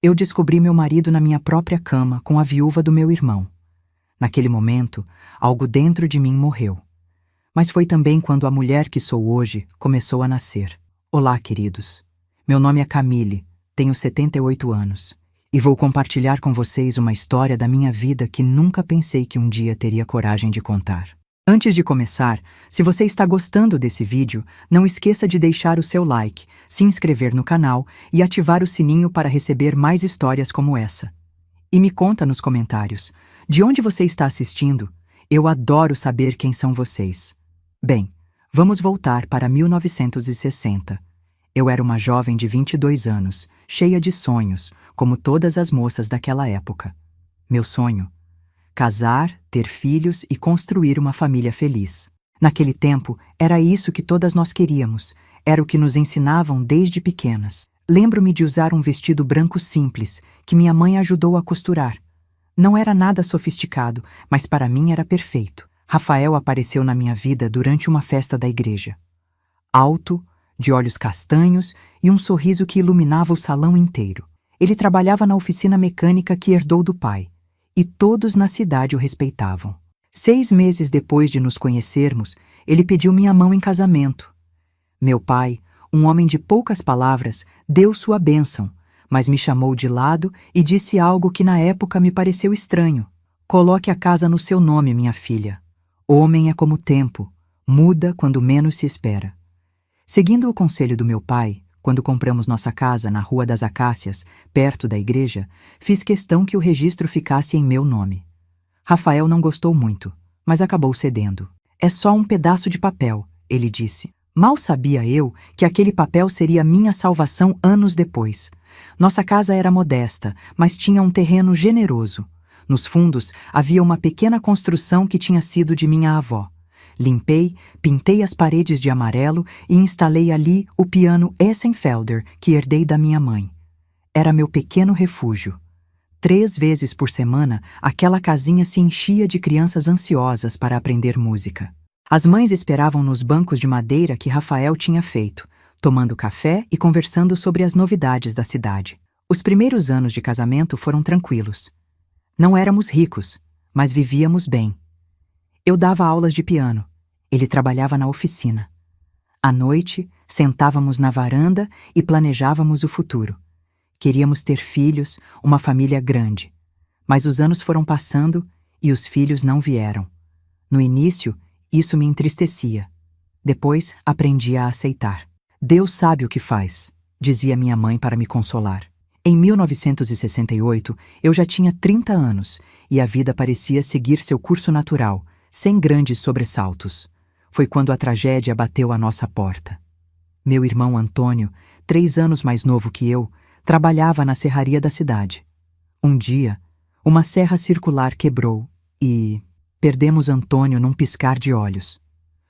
Eu descobri meu marido na minha própria cama com a viúva do meu irmão. Naquele momento, algo dentro de mim morreu. Mas foi também quando a mulher que sou hoje começou a nascer. Olá, queridos. Meu nome é Camille, tenho 78 anos. E vou compartilhar com vocês uma história da minha vida que nunca pensei que um dia teria coragem de contar. Antes de começar, se você está gostando desse vídeo, não esqueça de deixar o seu like, se inscrever no canal e ativar o sininho para receber mais histórias como essa. E me conta nos comentários, de onde você está assistindo? Eu adoro saber quem são vocês. Bem, vamos voltar para 1960. Eu era uma jovem de 22 anos, cheia de sonhos, como todas as moças daquela época. Meu sonho? Casar, ter filhos e construir uma família feliz. Naquele tempo, era isso que todas nós queríamos, era o que nos ensinavam desde pequenas. Lembro-me de usar um vestido branco simples, que minha mãe ajudou a costurar. Não era nada sofisticado, mas para mim era perfeito. Rafael apareceu na minha vida durante uma festa da igreja. Alto, de olhos castanhos e um sorriso que iluminava o salão inteiro. Ele trabalhava na oficina mecânica que herdou do pai, e todos na cidade o respeitavam. 6 meses depois de nos conhecermos, ele pediu minha mão em casamento. Meu pai, um homem de poucas palavras, deu sua bênção, mas me chamou de lado e disse algo que na época me pareceu estranho. Coloque a casa no seu nome, minha filha. Homem é como o tempo, muda quando menos se espera. Seguindo o conselho do meu pai, quando compramos nossa casa na Rua das Acácias, perto da igreja, fiz questão que o registro ficasse em meu nome. Rafael não gostou muito, mas acabou cedendo. É só um pedaço de papel, ele disse. Mal sabia eu que aquele papel seria minha salvação anos depois. Nossa casa era modesta, mas tinha um terreno generoso. Nos fundos havia uma pequena construção que tinha sido de minha avó. Limpei, pintei as paredes de amarelo e instalei ali o piano Essenfelder que herdei da minha mãe. Era meu pequeno refúgio. 3 vezes por semana, aquela casinha se enchia de crianças ansiosas para aprender música. As mães esperavam nos bancos de madeira que Rafael tinha feito, tomando café e conversando sobre as novidades da cidade. Os primeiros anos de casamento foram tranquilos. Não éramos ricos, mas vivíamos bem. Eu dava aulas de piano. Ele trabalhava na oficina. À noite, sentávamos na varanda e planejávamos o futuro. Queríamos ter filhos, uma família grande. Mas os anos foram passando e os filhos não vieram. No início, isso me entristecia. Depois, aprendi a aceitar. Deus sabe o que faz, dizia minha mãe para me consolar. Em 1968, eu já tinha 30 anos e a vida parecia seguir seu curso natural, sem grandes sobressaltos. Foi quando a tragédia bateu à nossa porta. Meu irmão Antônio, 3 anos mais novo que eu, trabalhava na serraria da cidade. Um dia, uma serra circular quebrou e perdemos Antônio num piscar de olhos.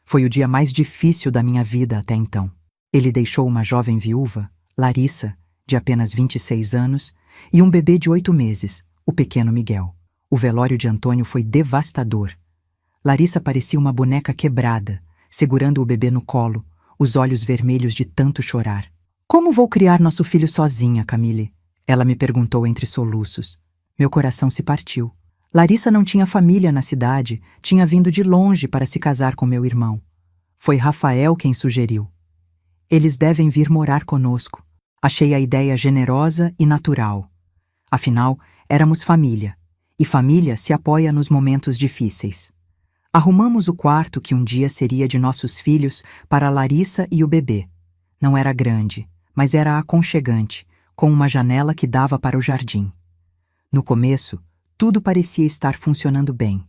Foi o dia mais difícil da minha vida até então. Ele deixou uma jovem viúva, Larissa, de apenas 26 anos, e um bebê de 8 meses, o pequeno Miguel. O velório de Antônio foi devastador. Larissa parecia uma boneca quebrada, segurando o bebê no colo, os olhos vermelhos de tanto chorar. Como vou criar nosso filho sozinha, Camille? Ela me perguntou entre soluços. Meu coração se partiu. Larissa não tinha família na cidade, tinha vindo de longe para se casar com meu irmão. Foi Rafael quem sugeriu. Eles devem vir morar conosco. Achei a ideia generosa e natural. Afinal, éramos família, e família se apoia nos momentos difíceis. Arrumamos o quarto que um dia seria de nossos filhos para Larissa e o bebê. Não era grande, mas era aconchegante, com uma janela que dava para o jardim. No começo, tudo parecia estar funcionando bem.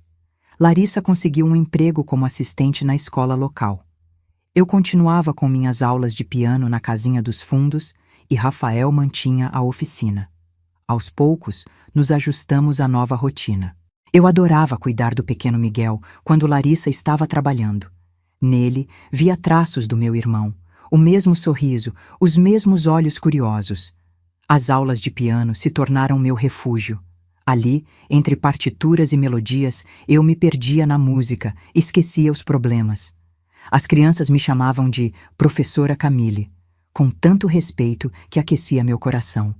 Larissa conseguiu um emprego como assistente na escola local. Eu continuava com minhas aulas de piano na casinha dos fundos e Rafael mantinha a oficina. Aos poucos, nos ajustamos à nova rotina. Eu adorava cuidar do pequeno Miguel quando Larissa estava trabalhando. Nele, via traços do meu irmão, o mesmo sorriso, os mesmos olhos curiosos. As aulas de piano se tornaram meu refúgio. Ali, entre partituras e melodias, eu me perdia na música, esquecia os problemas. As crianças me chamavam de Professora Camille, com tanto respeito que aquecia meu coração.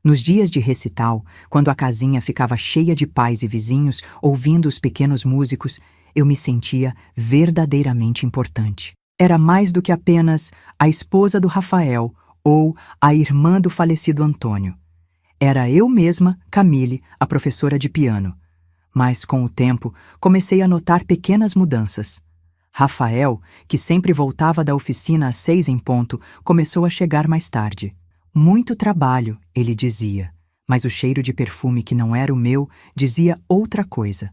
Nos dias de recital, quando a casinha ficava cheia de pais e vizinhos ouvindo os pequenos músicos, eu me sentia verdadeiramente importante. Era mais do que apenas a esposa do Rafael ou a irmã do falecido Antônio. Era eu mesma, Camille, a professora de piano. Mas, com o tempo, comecei a notar pequenas mudanças. Rafael, que sempre voltava da oficina às 6 em ponto, começou a chegar mais tarde. Muito trabalho, ele dizia, mas o cheiro de perfume que não era o meu dizia outra coisa.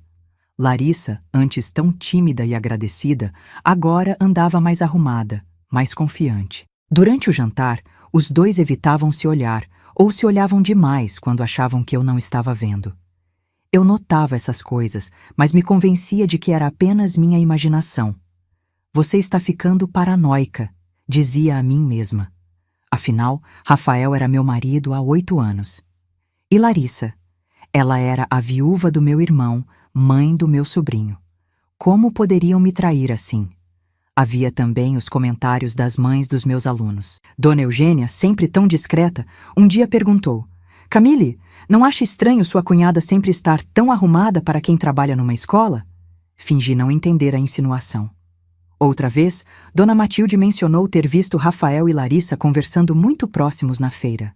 Larissa, antes tão tímida e agradecida, agora andava mais arrumada, mais confiante. Durante o jantar, os dois evitavam se olhar, ou se olhavam demais quando achavam que eu não estava vendo. Eu notava essas coisas, mas me convencia de que era apenas minha imaginação. Você está ficando paranoica, dizia a mim mesma. Afinal, Rafael era meu marido há 8 anos. E Larissa? Ela era a viúva do meu irmão, mãe do meu sobrinho. Como poderiam me trair assim? Havia também os comentários das mães dos meus alunos. Dona Eugênia, sempre tão discreta, um dia perguntou: Camille, não acha estranho sua cunhada sempre estar tão arrumada para quem trabalha numa escola? Fingi não entender a insinuação. Outra vez, Dona Matilde mencionou ter visto Rafael e Larissa conversando muito próximos na feira.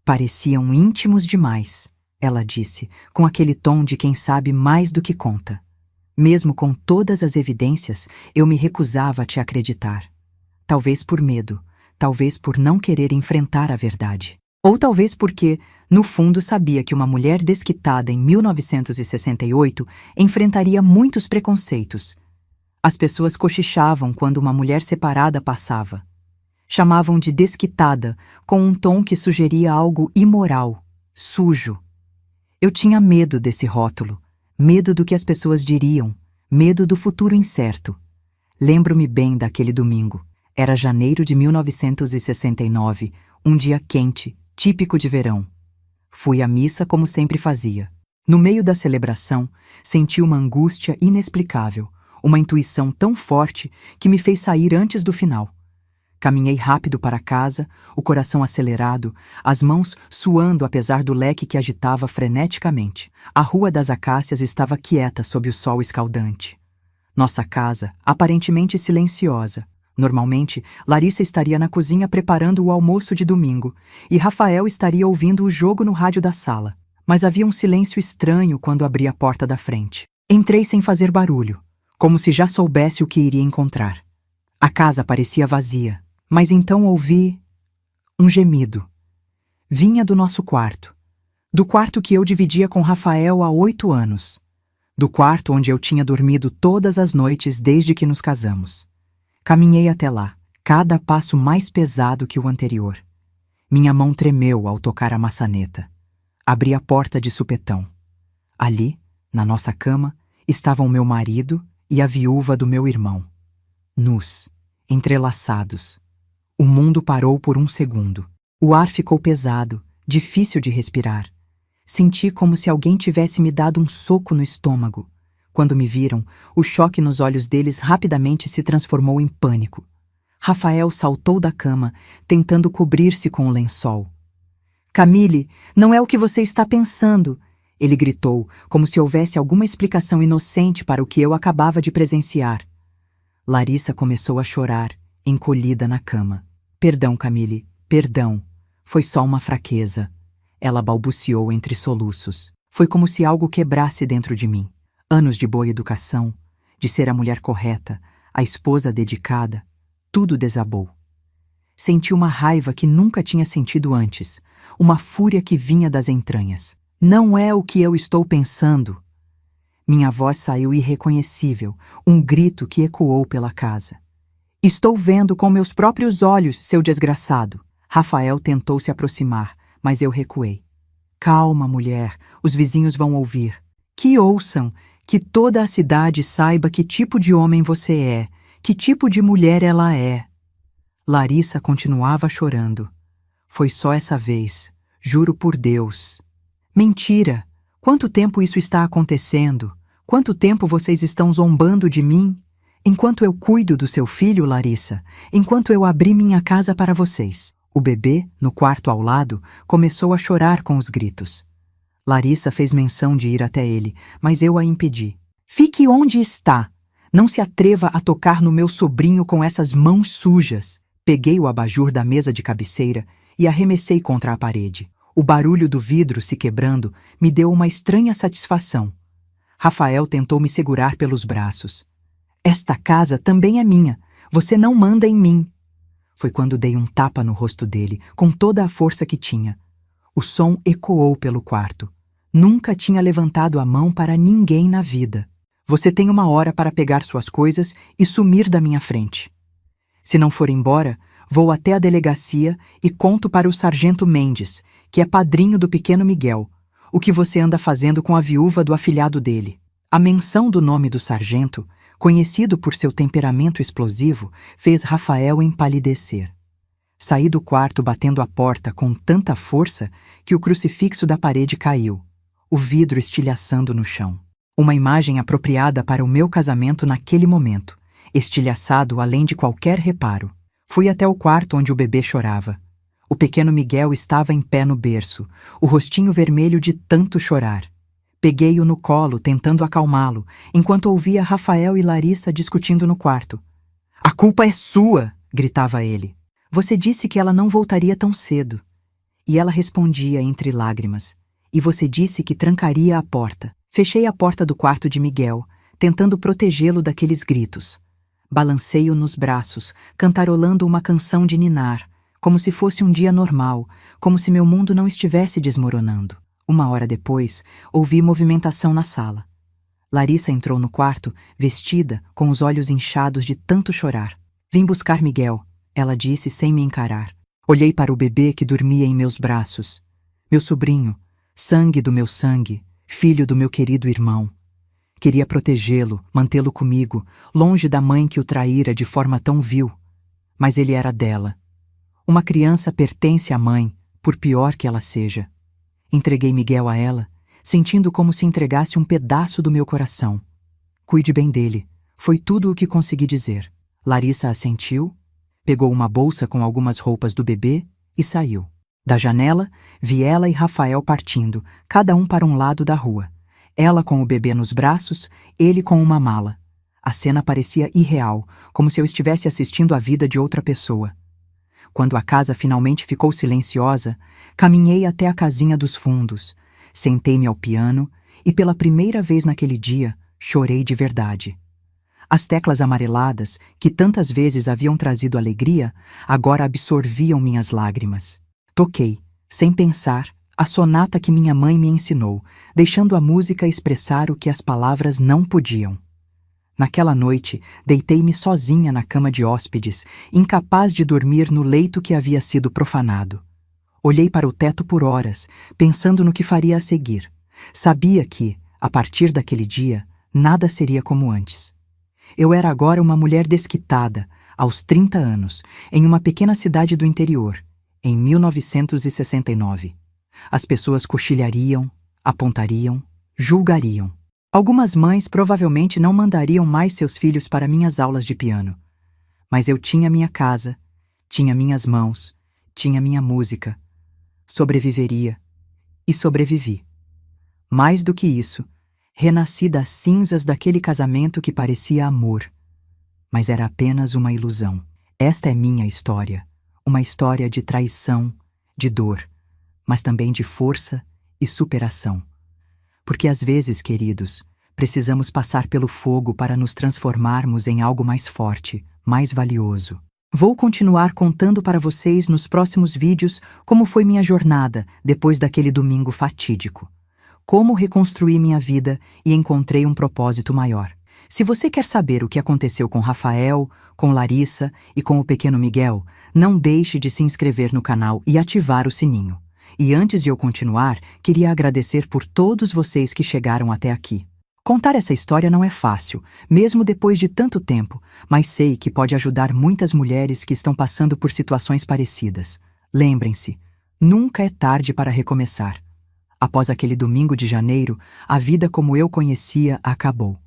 Pareciam íntimos demais, ela disse, com aquele tom de quem sabe mais do que conta. Mesmo com todas as evidências, eu me recusava a te acreditar. Talvez por medo, talvez por não querer enfrentar a verdade. Ou talvez porque, no fundo, sabia que uma mulher desquitada em 1968 enfrentaria muitos preconceitos. As pessoas cochichavam quando uma mulher separada passava. Chamavam de desquitada, com um tom que sugeria algo imoral, sujo. Eu tinha medo desse rótulo, medo do que as pessoas diriam, medo do futuro incerto. Lembro-me bem daquele domingo. Era janeiro de 1969, um dia quente, típico de verão. Fui à missa como sempre fazia. No meio da celebração, senti uma angústia inexplicável, uma intuição tão forte que me fez sair antes do final. Caminhei rápido para casa, o coração acelerado, as mãos suando apesar do leque que agitava freneticamente. A Rua das Acácias estava quieta sob o sol escaldante. Nossa casa, aparentemente silenciosa. Normalmente, Larissa estaria na cozinha preparando o almoço de domingo, e Rafael estaria ouvindo o jogo no rádio da sala. Mas havia um silêncio estranho quando abri a porta da frente. Entrei sem fazer barulho, como se já soubesse o que iria encontrar. A casa parecia vazia, mas então ouvi um gemido. Vinha do nosso quarto. Do quarto que eu dividia com Rafael há 8 anos. Do quarto onde eu tinha dormido todas as noites desde que nos casamos. Caminhei até lá, cada passo mais pesado que o anterior. Minha mão tremeu ao tocar a maçaneta. Abri a porta de supetão. Ali, na nossa cama, estavam meu marido e a viúva do meu irmão. Nus, entrelaçados. O mundo parou por um segundo. O ar ficou pesado, difícil de respirar. Senti como se alguém tivesse me dado um soco no estômago. Quando me viram, o choque nos olhos deles rapidamente se transformou em pânico. Rafael saltou da cama, tentando cobrir-se com o lençol. Camille, não é o que você está pensando, ele gritou, como se houvesse alguma explicação inocente para o que eu acabava de presenciar. Larissa começou a chorar, encolhida na cama. Perdão, Camille, perdão. Foi só uma fraqueza. Ela balbuciou entre soluços. Foi como se algo quebrasse dentro de mim. Anos de boa educação, de ser a mulher correta, a esposa dedicada, tudo desabou. Senti uma raiva que nunca tinha sentido antes, uma fúria que vinha das entranhas. Não é o que eu estou pensando. Minha voz saiu irreconhecível, um grito que ecoou pela casa. Estou vendo com meus próprios olhos, seu desgraçado. Rafael tentou se aproximar, mas eu recuei. Calma, mulher, os vizinhos vão ouvir. Que ouçam, que toda a cidade saiba que tipo de homem você é, que tipo de mulher ela é. Larissa continuava chorando. Foi só essa vez, juro por Deus. Mentira! Quanto tempo isso está acontecendo? Quanto tempo vocês estão zombando de mim? Enquanto eu cuido do seu filho, Larissa, enquanto eu abri minha casa para vocês. O bebê, no quarto ao lado, começou a chorar com os gritos. Larissa fez menção de ir até ele, mas eu a impedi. Fique onde está! Não se atreva a tocar no meu sobrinho com essas mãos sujas! Peguei o abajur da mesa de cabeceira e arremessei contra a parede. O barulho do vidro se quebrando me deu uma estranha satisfação. Rafael tentou me segurar pelos braços. Esta casa também é minha. Você não manda em mim. Foi quando dei um tapa no rosto dele, com toda a força que tinha. O som ecoou pelo quarto. Nunca tinha levantado a mão para ninguém na vida. Você tem 1 hora para pegar suas coisas e sumir da minha frente. Se não for embora, vou até a delegacia e conto para o sargento Mendes, que é padrinho do pequeno Miguel, o que você anda fazendo com a viúva do afilhado dele. A menção do nome do sargento, conhecido por seu temperamento explosivo, fez Rafael empalidecer. Saí do quarto batendo a porta com tanta força que o crucifixo da parede caiu, o vidro estilhaçando no chão. Uma imagem apropriada para o meu casamento naquele momento, estilhaçado além de qualquer reparo. Fui até o quarto onde o bebê chorava. O pequeno Miguel estava em pé no berço, o rostinho vermelho de tanto chorar. Peguei-o no colo, tentando acalmá-lo, enquanto ouvia Rafael e Larissa discutindo no quarto. A culpa é sua! Gritava ele. Você disse que ela não voltaria tão cedo. E ela respondia entre lágrimas. E você disse que trancaria a porta. Fechei a porta do quarto de Miguel, tentando protegê-lo daqueles gritos. Balancei-o nos braços, cantarolando uma canção de ninar, como se fosse um dia normal, como se meu mundo não estivesse desmoronando. 1 hora depois, ouvi movimentação na sala. Larissa entrou no quarto, vestida, com os olhos inchados de tanto chorar. Vim buscar Miguel, ela disse sem me encarar. Olhei para o bebê que dormia em meus braços. Meu sobrinho, sangue do meu sangue, filho do meu querido irmão. Queria protegê-lo, mantê-lo comigo, longe da mãe que o traíra de forma tão vil. Mas ele era dela. Uma criança pertence à mãe, por pior que ela seja. Entreguei Miguel a ela, sentindo como se entregasse um pedaço do meu coração. Cuide bem dele, foi tudo o que consegui dizer. Larissa assentiu, pegou uma bolsa com algumas roupas do bebê e saiu. Da janela, vi ela e Rafael partindo, cada um para um lado da rua. Ela com o bebê nos braços, ele com uma mala. A cena parecia irreal, como se eu estivesse assistindo a vida de outra pessoa. Quando a casa finalmente ficou silenciosa, caminhei até a casinha dos fundos, sentei-me ao piano e pela primeira vez naquele dia, chorei de verdade. As teclas amareladas, que tantas vezes haviam trazido alegria, agora absorviam minhas lágrimas. Toquei, sem pensar, a sonata que minha mãe me ensinou, deixando a música expressar o que as palavras não podiam. Naquela noite, deitei-me sozinha na cama de hóspedes, incapaz de dormir no leito que havia sido profanado. Olhei para o teto por horas, pensando no que faria a seguir. Sabia que, a partir daquele dia, nada seria como antes. Eu era agora uma mulher desquitada, aos 30 anos, em uma pequena cidade do interior, em 1969. As pessoas cochilhariam, apontariam, julgariam. Algumas mães provavelmente não mandariam mais seus filhos para minhas aulas de piano. Mas eu tinha minha casa, tinha minhas mãos, tinha minha música. Sobreviveria. E sobrevivi. Mais do que isso, renasci das cinzas daquele casamento que parecia amor. Mas era apenas uma ilusão. Esta é minha história. Uma história de traição, de dor, mas também de força e superação. Porque às vezes, queridos, precisamos passar pelo fogo para nos transformarmos em algo mais forte, mais valioso. Vou continuar contando para vocês nos próximos vídeos como foi minha jornada depois daquele domingo fatídico. Como reconstruí minha vida e encontrei um propósito maior. Se você quer saber o que aconteceu com Rafael, com Larissa e com o pequeno Miguel, não deixe de se inscrever no canal e ativar o sininho. E antes de eu continuar, queria agradecer por todos vocês que chegaram até aqui. Contar essa história não é fácil, mesmo depois de tanto tempo, mas sei que pode ajudar muitas mulheres que estão passando por situações parecidas. Lembrem-se, nunca é tarde para recomeçar. Após aquele domingo de janeiro, a vida como eu conhecia acabou.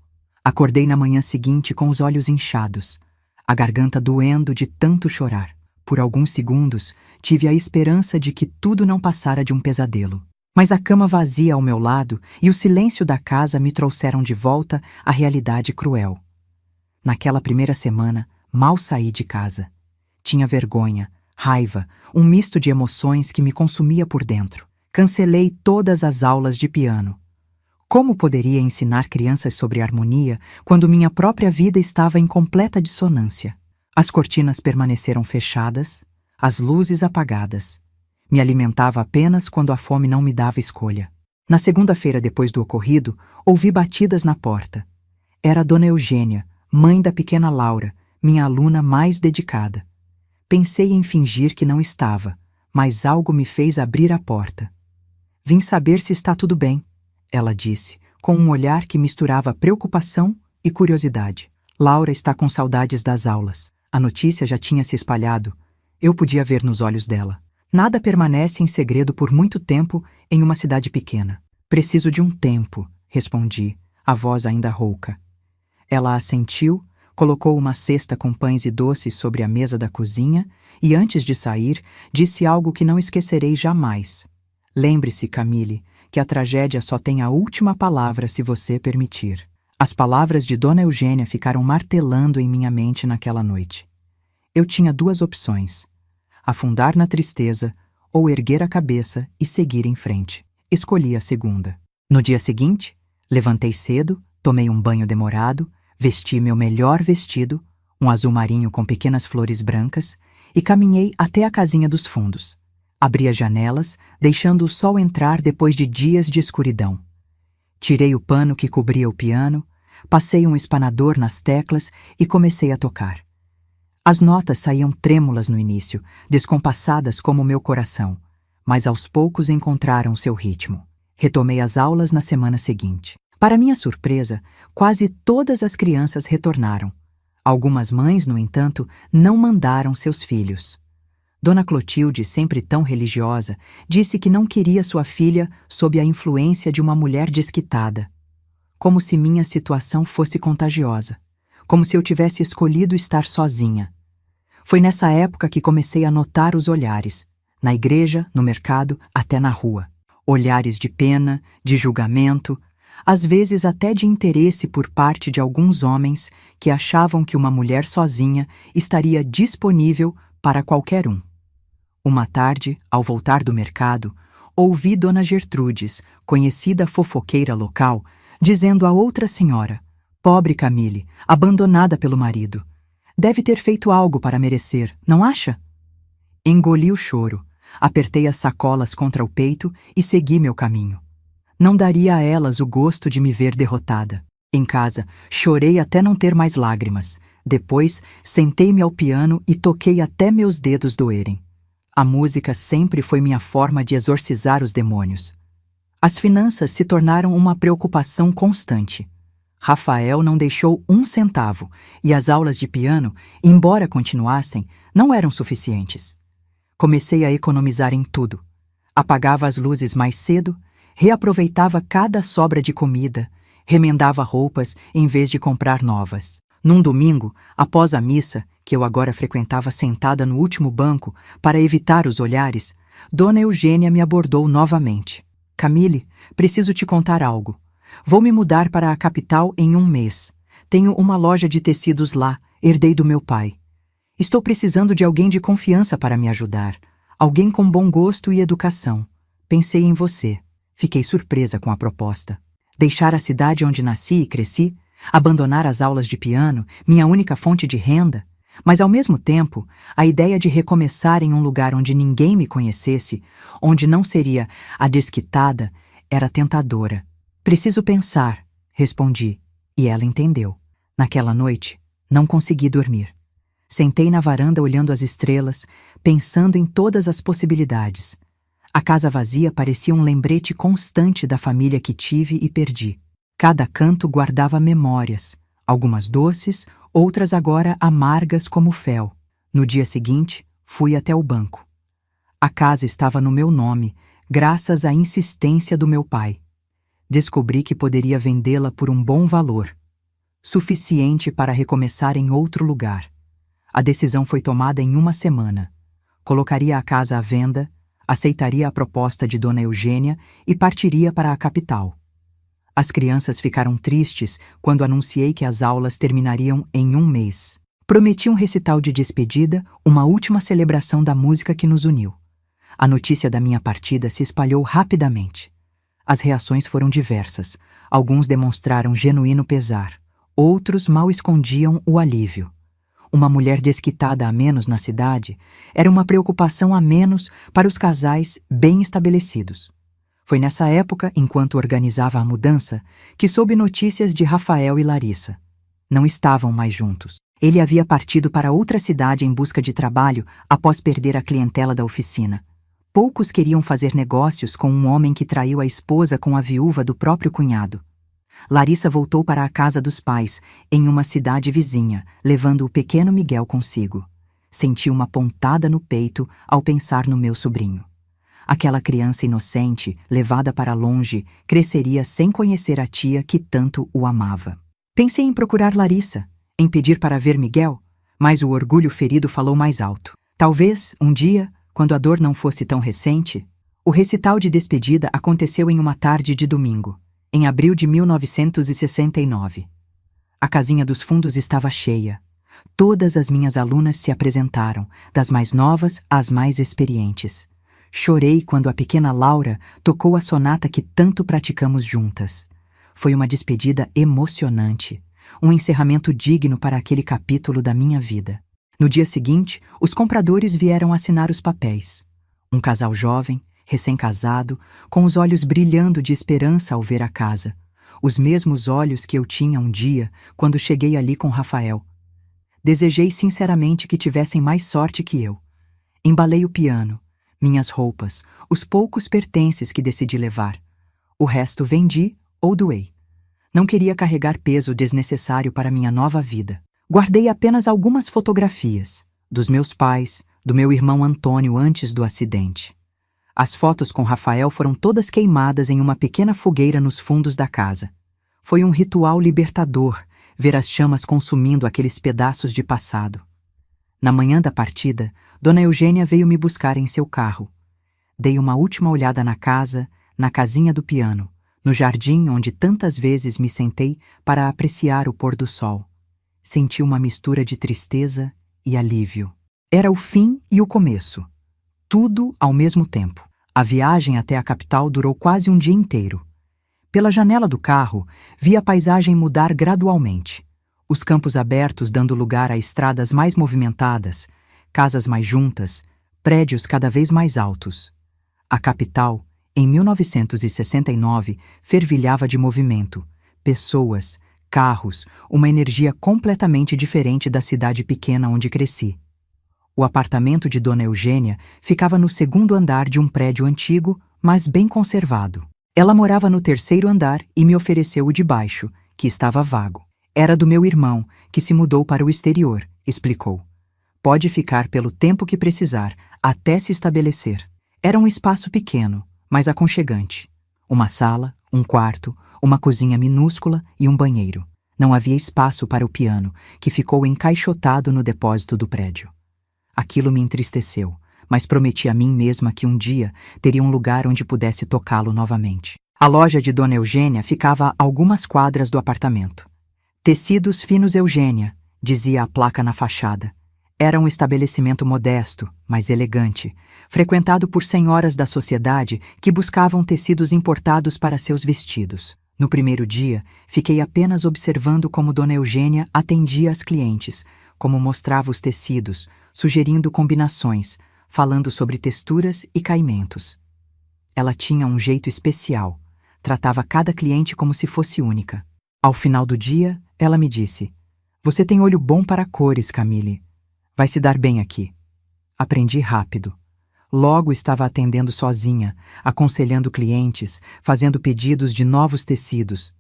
Acordei na manhã seguinte com os olhos inchados, a garganta doendo de tanto chorar. Por alguns segundos, tive a esperança de que tudo não passara de um pesadelo. Mas a cama vazia ao meu lado e o silêncio da casa me trouxeram de volta à realidade cruel. Naquela primeira semana, mal saí de casa. Tinha vergonha, raiva, um misto de emoções que me consumia por dentro. Cancelei todas as aulas de piano. Como poderia ensinar crianças sobre harmonia quando minha própria vida estava em completa dissonância? As cortinas permaneceram fechadas, as luzes apagadas. Me alimentava apenas quando a fome não me dava escolha. Na segunda-feira depois do ocorrido, ouvi batidas na porta. Era Dona Eugênia, mãe da pequena Laura, minha aluna mais dedicada. Pensei em fingir que não estava, mas algo me fez abrir a porta. Vim saber se está tudo bem, ela disse, com um olhar que misturava preocupação e curiosidade. Laura está com saudades das aulas. A notícia já tinha se espalhado. Eu podia ver nos olhos dela. Nada permanece em segredo por muito tempo em uma cidade pequena. Preciso de um tempo, respondi, a voz ainda rouca. Ela assentiu, colocou uma cesta com pães e doces sobre a mesa da cozinha e, antes de sair, disse algo que não esquecerei jamais. Lembre-se, Camille, que a tragédia só tem a última palavra se você permitir. As palavras de Dona Eugênia ficaram martelando em minha mente naquela noite. Eu tinha duas opções: afundar na tristeza ou erguer a cabeça e seguir em frente. Escolhi a segunda. No dia seguinte, levantei cedo, tomei um banho demorado, vesti meu melhor vestido, um azul marinho com pequenas flores brancas, e caminhei até a casinha dos fundos. Abri as janelas, deixando o sol entrar depois de dias de escuridão. Tirei o pano que cobria o piano, passei um espanador nas teclas e comecei a tocar. As notas saíam trêmulas no início, descompassadas como o meu coração, mas aos poucos encontraram seu ritmo. Retomei as aulas na semana seguinte. Para minha surpresa, quase todas as crianças retornaram. Algumas mães, no entanto, não mandaram seus filhos. Dona Clotilde, sempre tão religiosa, disse que não queria sua filha sob a influência de uma mulher desquitada. Como se minha situação fosse contagiosa. Como se eu tivesse escolhido estar sozinha. Foi nessa época que comecei a notar os olhares. Na igreja, no mercado, até na rua. Olhares de pena, de julgamento, às vezes até de interesse por parte de alguns homens que achavam que uma mulher sozinha estaria disponível para qualquer um. Uma tarde, ao voltar do mercado, ouvi Dona Gertrudes, conhecida fofoqueira local, dizendo a outra senhora: "Pobre Camille, abandonada pelo marido. Deve ter feito algo para merecer, não acha?" Engoli o choro, apertei as sacolas contra o peito e segui meu caminho. Não daria a elas o gosto de me ver derrotada. Em casa, chorei até não ter mais lágrimas. Depois, sentei-me ao piano e toquei até meus dedos doerem. A música sempre foi minha forma de exorcizar os demônios. As finanças se tornaram uma preocupação constante. Rafael não deixou um centavo, e as aulas de piano, embora continuassem, não eram suficientes. Comecei a economizar em tudo. Apagava as luzes mais cedo, reaproveitava cada sobra de comida, remendava roupas em vez de comprar novas. Num domingo, após a missa, que eu agora frequentava sentada no último banco para evitar os olhares, Dona Eugênia me abordou novamente. "Camille, preciso te contar algo. Vou me mudar para a capital em um mês. Tenho uma loja de tecidos lá, herdei do meu pai. Estou precisando de alguém de confiança para me ajudar. Alguém com bom gosto e educação. Pensei em você." Fiquei surpresa com a proposta. Deixar a cidade onde nasci e cresci, abandonar as aulas de piano, minha única fonte de renda, mas ao mesmo tempo, a ideia de recomeçar em um lugar onde ninguém me conhecesse, onde não seria a desquitada, era tentadora. "Preciso pensar", respondi, e ela entendeu. Naquela noite, não consegui dormir. Sentei na varanda olhando as estrelas, pensando em todas as possibilidades. A casa vazia parecia um lembrete constante da família que tive e perdi. Cada canto guardava memórias, algumas doces, outras agora amargas como fel. No dia seguinte, fui até o banco. A casa estava no meu nome, graças à insistência do meu pai. Descobri que poderia vendê-la por um bom valor, suficiente para recomeçar em outro lugar. A decisão foi tomada em uma semana. Colocaria a casa à venda, aceitaria a proposta de Dona Eugênia e partiria para a capital. As crianças ficaram tristes quando anunciei que as aulas terminariam em 1 mês. Prometi um recital de despedida, uma última celebração da música que nos uniu. A notícia da minha partida se espalhou rapidamente. As reações foram diversas. Alguns demonstraram genuíno pesar. Outros mal escondiam o alívio. Uma mulher desquitada a menos na cidade era uma preocupação a menos para os casais bem estabelecidos. Foi nessa época, enquanto organizava a mudança, que soube notícias de Rafael e Larissa. Não estavam mais juntos. Ele havia partido para outra cidade em busca de trabalho após perder a clientela da oficina. Poucos queriam fazer negócios com um homem que traiu a esposa com a viúva do próprio cunhado. Larissa voltou para a casa dos pais, em uma cidade vizinha, levando o pequeno Miguel consigo. Senti uma pontada no peito ao pensar no meu sobrinho. Aquela criança inocente, levada para longe, cresceria sem conhecer a tia que tanto o amava. Pensei em procurar Larissa, em pedir para ver Miguel, mas o orgulho ferido falou mais alto. Talvez, um dia, quando a dor não fosse tão recente, o recital de despedida aconteceu em uma tarde de domingo, em abril de 1969. A casinha dos fundos estava cheia. Todas as minhas alunas se apresentaram, das mais novas às mais experientes. Chorei quando a pequena Laura tocou a sonata que tanto praticamos juntas. Foi uma despedida emocionante, um encerramento digno para aquele capítulo da minha vida. No dia seguinte, os compradores vieram assinar os papéis. Um casal jovem, recém-casado, com os olhos brilhando de esperança ao ver a casa. Os mesmos olhos que eu tinha um dia, quando cheguei ali com Rafael. Desejei sinceramente que tivessem mais sorte que eu. Embalei o piano, minhas roupas, os poucos pertences que decidi levar. O resto vendi ou doei. Não queria carregar peso desnecessário para minha nova vida. Guardei apenas algumas fotografias, dos meus pais, do meu irmão Antônio antes do acidente. As fotos com Rafael foram todas queimadas em uma pequena fogueira nos fundos da casa. Foi um ritual libertador ver as chamas consumindo aqueles pedaços de passado. Na manhã da partida, Dona Eugênia veio me buscar em seu carro. Dei uma última olhada na casa, na casinha do piano, no jardim onde tantas vezes me sentei para apreciar o pôr do sol. Senti uma mistura de tristeza e alívio. Era o fim e o começo. Tudo ao mesmo tempo. A viagem até a capital durou quase um dia inteiro. Pela janela do carro, vi a paisagem mudar gradualmente. Os campos abertos dando lugar a estradas mais movimentadas, casas mais juntas, prédios cada vez mais altos. A capital, em 1969, fervilhava de movimento, pessoas, carros, uma energia completamente diferente da cidade pequena onde cresci. O apartamento de Dona Eugênia ficava no 2º andar de um prédio antigo, mas bem conservado. Ela morava no 3º andar e me ofereceu o de baixo, que estava vago. Era do meu irmão, que se mudou para o exterior, explicou. Pode ficar pelo tempo que precisar, até se estabelecer. Era um espaço pequeno, mas aconchegante. Uma sala, um quarto, uma cozinha minúscula e um banheiro. Não havia espaço para o piano, que ficou encaixotado no depósito do prédio. Aquilo me entristeceu, mas prometi a mim mesma que um dia teria um lugar onde pudesse tocá-lo novamente. A loja de Dona Eugênia ficava a algumas quadras do apartamento. Tecidos Finos Eugênia, dizia a placa na fachada. Era um estabelecimento modesto, mas elegante, frequentado por senhoras da sociedade que buscavam tecidos importados para seus vestidos. No primeiro dia, fiquei apenas observando como Dona Eugênia atendia as clientes, como mostrava os tecidos, sugerindo combinações, falando sobre texturas e caimentos. Ela tinha um jeito especial, tratava cada cliente como se fosse única. Ao final do dia, ela me disse: "Você tem olho bom para cores, Camille. Vai se dar bem aqui." Aprendi rápido. Logo estava atendendo sozinha, aconselhando clientes, fazendo pedidos de novos tecidos.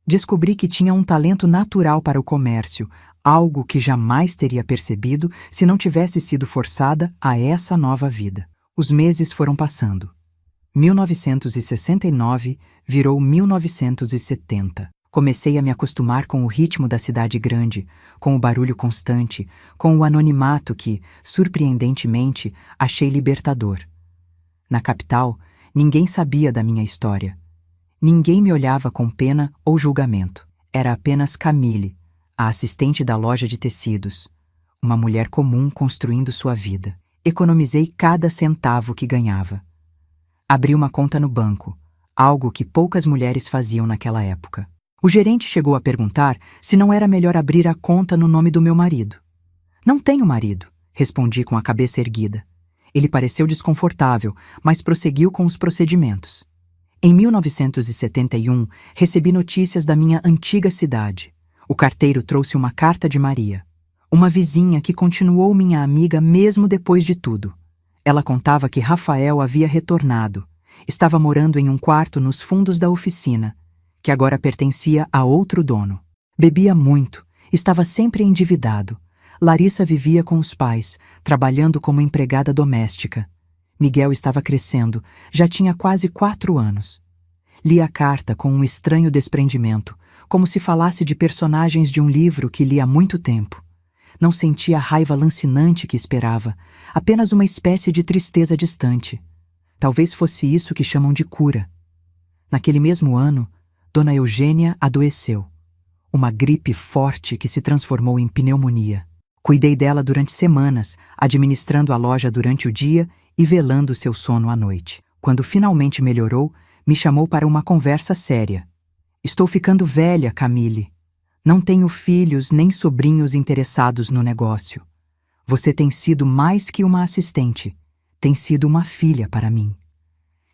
Descobri que tinha um talento natural para o comércio, algo que jamais teria percebido se não tivesse sido forçada a essa nova vida. Os meses foram passando. 1969 virou 1970. Comecei a me acostumar com o ritmo da cidade grande, com o barulho constante, com o anonimato que, surpreendentemente, achei libertador. Na capital, ninguém sabia da minha história. Ninguém me olhava com pena ou julgamento. Era apenas Camille, a assistente da loja de tecidos, uma mulher comum construindo sua vida. Economizei cada centavo que ganhava. Abri uma conta no banco, algo que poucas mulheres faziam naquela época. O gerente chegou a perguntar se não era melhor abrir a conta no nome do meu marido. Não tenho marido, respondi com a cabeça erguida. Ele pareceu desconfortável, mas prosseguiu com os procedimentos. Em 1971, recebi notícias da minha antiga cidade. O carteiro trouxe uma carta de Maria, uma vizinha que continuou minha amiga mesmo depois de tudo. Ela contava que Rafael havia retornado. Estava morando em um quarto nos fundos da oficina, que agora pertencia a outro dono. Bebia muito, estava sempre endividado. Larissa vivia com os pais, trabalhando como empregada doméstica. Miguel estava crescendo, já tinha quase 4 anos. Li a carta com um estranho desprendimento, como se falasse de personagens de um livro que li há muito tempo. Não sentia a raiva lancinante que esperava, apenas uma espécie de tristeza distante. Talvez fosse isso que chamam de cura. Naquele mesmo ano, Dona Eugênia adoeceu. Uma gripe forte que se transformou em pneumonia. Cuidei dela durante semanas, administrando a loja durante o dia e velando seu sono à noite. Quando finalmente melhorou, me chamou para uma conversa séria. Estou ficando velha, Camille. Não tenho filhos nem sobrinhos interessados no negócio. Você tem sido mais que uma assistente. Tem sido uma filha para mim.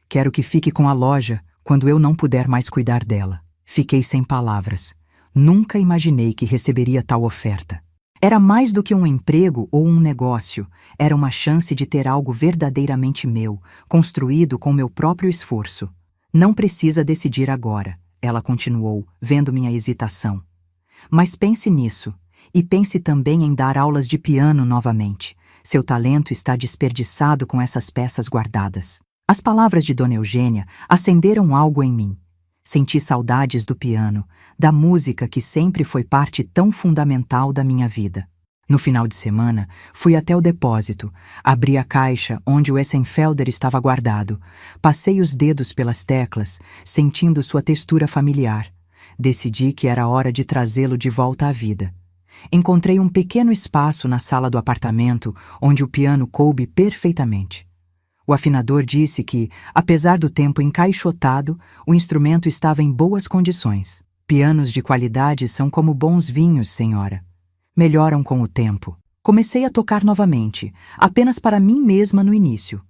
Quero que fique com a loja quando eu não puder mais cuidar dela. Fiquei sem palavras. Nunca imaginei que receberia tal oferta. Era mais do que um emprego ou um negócio. Era uma chance de ter algo verdadeiramente meu, construído com meu próprio esforço. Não precisa decidir agora, ela continuou, vendo minha hesitação. Mas pense nisso, e pense também em dar aulas de piano novamente. Seu talento está desperdiçado com essas peças guardadas. As palavras de Dona Eugênia acenderam algo em mim. Senti saudades do piano, da música que sempre foi parte tão fundamental da minha vida. No final de semana, fui até o depósito, abri a caixa onde o Essenfelder estava guardado, passei os dedos pelas teclas, sentindo sua textura familiar. Decidi que era hora de trazê-lo de volta à vida. Encontrei um pequeno espaço na sala do apartamento onde o piano coube perfeitamente. O afinador disse que, apesar do tempo encaixotado, o instrumento estava em boas condições. Pianos de qualidade são como bons vinhos, senhora. Melhoram com o tempo. Comecei a tocar novamente, apenas para mim mesma no início.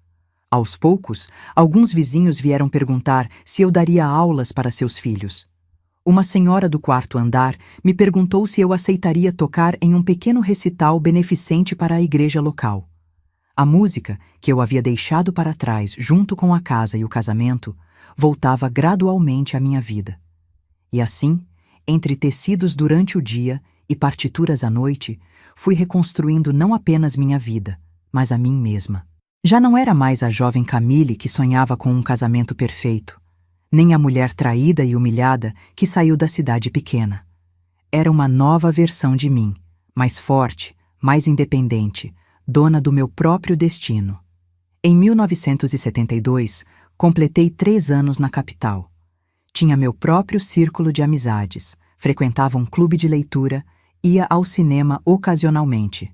Aos poucos, alguns vizinhos vieram perguntar se eu daria aulas para seus filhos. Uma senhora do 4º andar me perguntou se eu aceitaria tocar em um pequeno recital beneficente para a igreja local. A música, que eu havia deixado para trás junto com a casa e o casamento, voltava gradualmente à minha vida. E assim, entre tecidos durante o dia e partituras à noite, fui reconstruindo não apenas minha vida, mas a mim mesma. Já não era mais a jovem Camille que sonhava com um casamento perfeito, nem a mulher traída e humilhada que saiu da cidade pequena. Era uma nova versão de mim, mais forte, mais independente, dona do meu próprio destino. Em 1972, completei 3 anos na capital. Tinha meu próprio círculo de amizades, frequentava um clube de leitura, ia ao cinema ocasionalmente.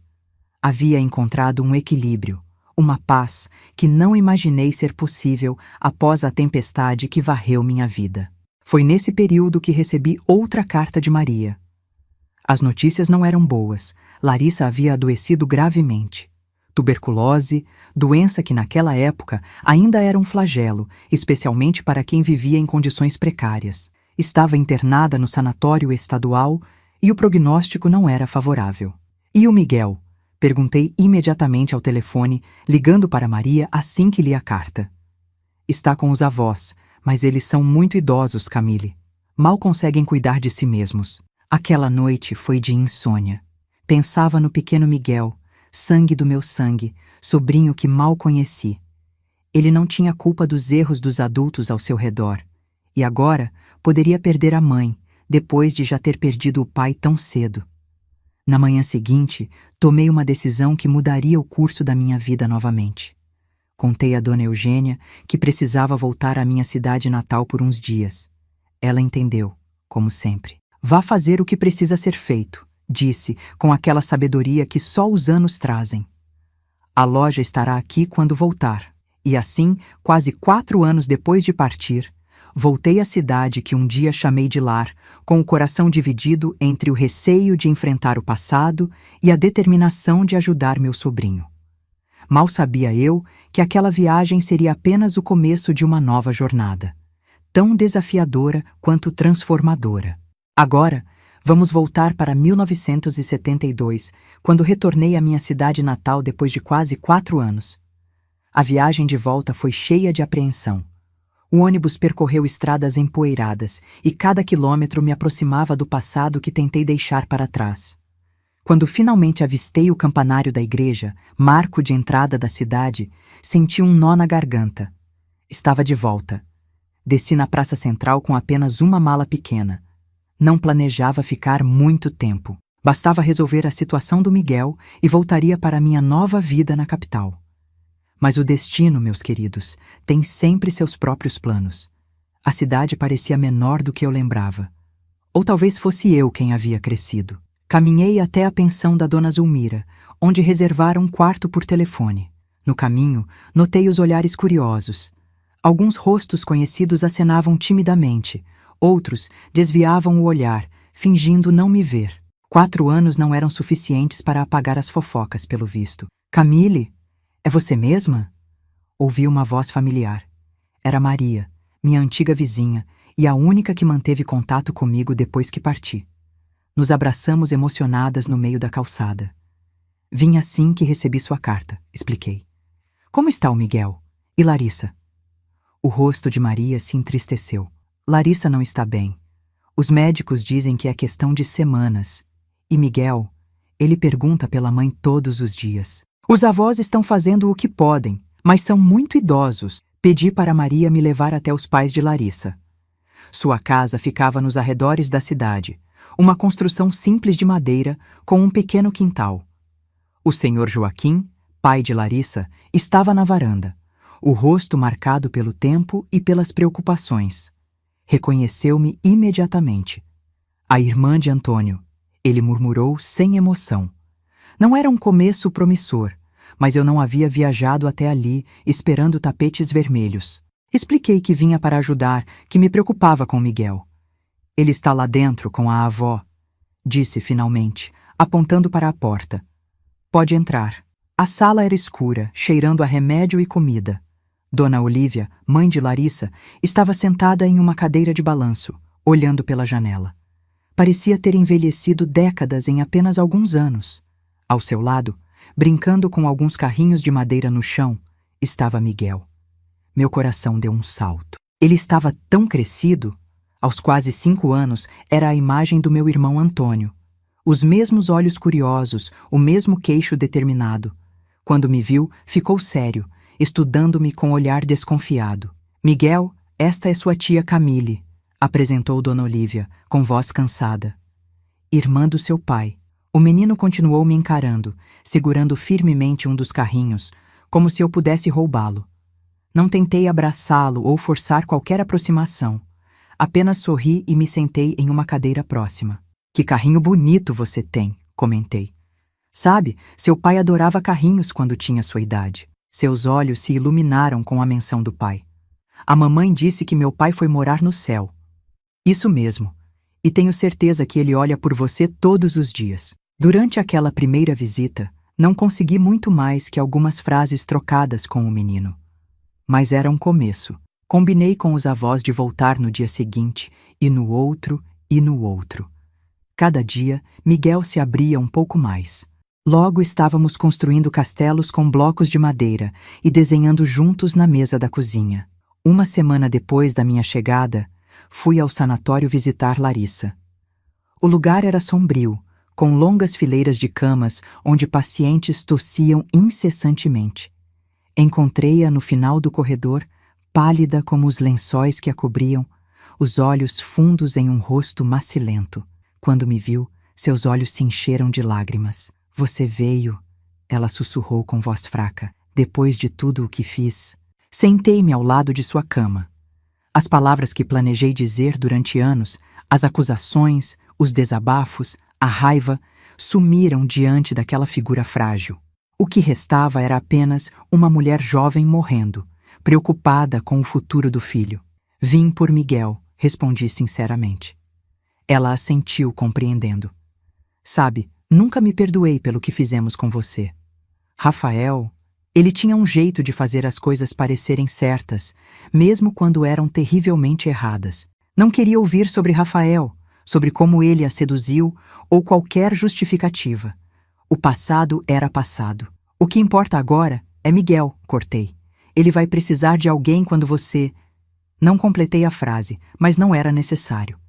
Havia encontrado um equilíbrio, uma paz que não imaginei ser possível após a tempestade que varreu minha vida. Foi nesse período que recebi outra carta de Maria. As notícias não eram boas. Larissa havia adoecido gravemente. Tuberculose, doença que naquela época ainda era um flagelo, especialmente para quem vivia em condições precárias. Estava internada no sanatório estadual e o prognóstico não era favorável. E o Miguel? Perguntei imediatamente ao telefone, ligando para Maria assim que li a carta. Está com os avós, mas eles são muito idosos, Camille. Mal conseguem cuidar de si mesmos. Aquela noite foi de insônia. Pensava no pequeno Miguel, sangue do meu sangue, sobrinho que mal conheci. Ele não tinha culpa dos erros dos adultos ao seu redor. E agora poderia perder a mãe, depois de já ter perdido o pai tão cedo. Na manhã seguinte, tomei uma decisão que mudaria o curso da minha vida novamente. Contei a Dona Eugênia que precisava voltar à minha cidade natal por uns dias. Ela entendeu, como sempre. Vá fazer o que precisa ser feito, disse, com aquela sabedoria que só os anos trazem. A loja estará aqui quando voltar. E assim, quase 4 anos depois de partir, voltei à cidade que um dia chamei de lar, com o coração dividido entre o receio de enfrentar o passado e a determinação de ajudar meu sobrinho. Mal sabia eu que aquela viagem seria apenas o começo de uma nova jornada, tão desafiadora quanto transformadora. Agora, vamos voltar para 1972, quando retornei à minha cidade natal depois de quase 4 anos. A viagem de volta foi cheia de apreensão. O ônibus percorreu estradas empoeiradas e cada quilômetro me aproximava do passado que tentei deixar para trás. Quando finalmente avistei o campanário da igreja, marco de entrada da cidade, senti um nó na garganta. Estava de volta. Desci na praça central com apenas uma mala pequena. Não planejava ficar muito tempo. Bastava resolver a situação do Miguel e voltaria para minha nova vida na capital. Mas o destino, meus queridos, tem sempre seus próprios planos. A cidade parecia menor do que eu lembrava. Ou talvez fosse eu quem havia crescido. Caminhei até a pensão da Dona Zulmira, onde reservara um quarto por telefone. No caminho, notei os olhares curiosos. Alguns rostos conhecidos acenavam timidamente, outros desviavam o olhar, fingindo não me ver. 4 anos não eram suficientes para apagar as fofocas, pelo visto. Camille, é você mesma? Ouvi uma voz familiar. Era Maria, minha antiga vizinha, e a única que manteve contato comigo depois que parti. Nos abraçamos emocionadas no meio da calçada. Vim assim que recebi sua carta, expliquei. Como está o Miguel? E Larissa? O rosto de Maria se entristeceu. Larissa não está bem. Os médicos dizem que é questão de semanas. E Miguel, ele pergunta pela mãe todos os dias. Os avós estão fazendo o que podem, mas são muito idosos. Pedi para Maria me levar até os pais de Larissa. Sua casa ficava nos arredores da cidade, uma construção simples de madeira com um pequeno quintal. O senhor Joaquim, pai de Larissa, estava na varanda, o rosto marcado pelo tempo e pelas preocupações. Reconheceu-me imediatamente. A irmã de Antônio, ele murmurou sem emoção. Não era um começo promissor, mas eu não havia viajado até ali esperando tapetes vermelhos. Expliquei que vinha para ajudar, que me preocupava com Miguel. Ele está lá dentro com a avó, disse finalmente, apontando para a porta. Pode entrar. A sala era escura, cheirando a remédio e comida. Dona Olívia, mãe de Larissa, estava sentada em uma cadeira de balanço, olhando pela janela. Parecia ter envelhecido décadas em apenas alguns anos. Ao seu lado, brincando com alguns carrinhos de madeira no chão, estava Miguel. Meu coração deu um salto. Ele estava tão crescido. Aos quase 5 anos, era a imagem do meu irmão Antônio. Os mesmos olhos curiosos, o mesmo queixo determinado. Quando me viu, ficou sério, estudando-me com olhar desconfiado. Miguel, esta é sua tia Camille, apresentou Dona Olívia, com voz cansada. Irmã do seu pai. O menino continuou me encarando, segurando firmemente um dos carrinhos, como se eu pudesse roubá-lo. Não tentei abraçá-lo ou forçar qualquer aproximação. Apenas sorri e me sentei em uma cadeira próxima. Que carrinho bonito você tem, comentei. Sabe, seu pai adorava carrinhos quando tinha sua idade. Seus olhos se iluminaram com a menção do pai. A mamãe disse que meu pai foi morar no céu. Isso mesmo. E tenho certeza que ele olha por você todos os dias. Durante aquela primeira visita, não consegui muito mais que algumas frases trocadas com o menino. Mas era um começo. Combinei com os avós de voltar no dia seguinte, e no outro, e no outro. Cada dia, Miguel se abria um pouco mais. Logo estávamos construindo castelos com blocos de madeira e desenhando juntos na mesa da cozinha. Uma semana depois da minha chegada, fui ao sanatório visitar Larissa. O lugar era sombrio, com longas fileiras de camas onde pacientes tossiam incessantemente. Encontrei-a no final do corredor, pálida como os lençóis que a cobriam, os olhos fundos em um rosto macilento. Quando me viu, seus olhos se encheram de lágrimas. Você veio, ela sussurrou com voz fraca, depois de tudo o que fiz. Sentei-me ao lado de sua cama. As palavras que planejei dizer durante anos, as acusações, os desabafos, a raiva, sumiram diante daquela figura frágil. O que restava era apenas uma mulher jovem morrendo, preocupada com o futuro do filho. Vim por Miguel, respondi sinceramente. Ela assentiu, compreendendo. Sabe, nunca me perdoei pelo que fizemos com você. Rafael, ele tinha um jeito de fazer as coisas parecerem certas, mesmo quando eram terrivelmente erradas. Não queria ouvir sobre Rafael, sobre como ele a seduziu ou qualquer justificativa. O passado era passado. O que importa agora é Miguel, cortei. Ele vai precisar de alguém quando você... Não completei a frase, mas não era necessário.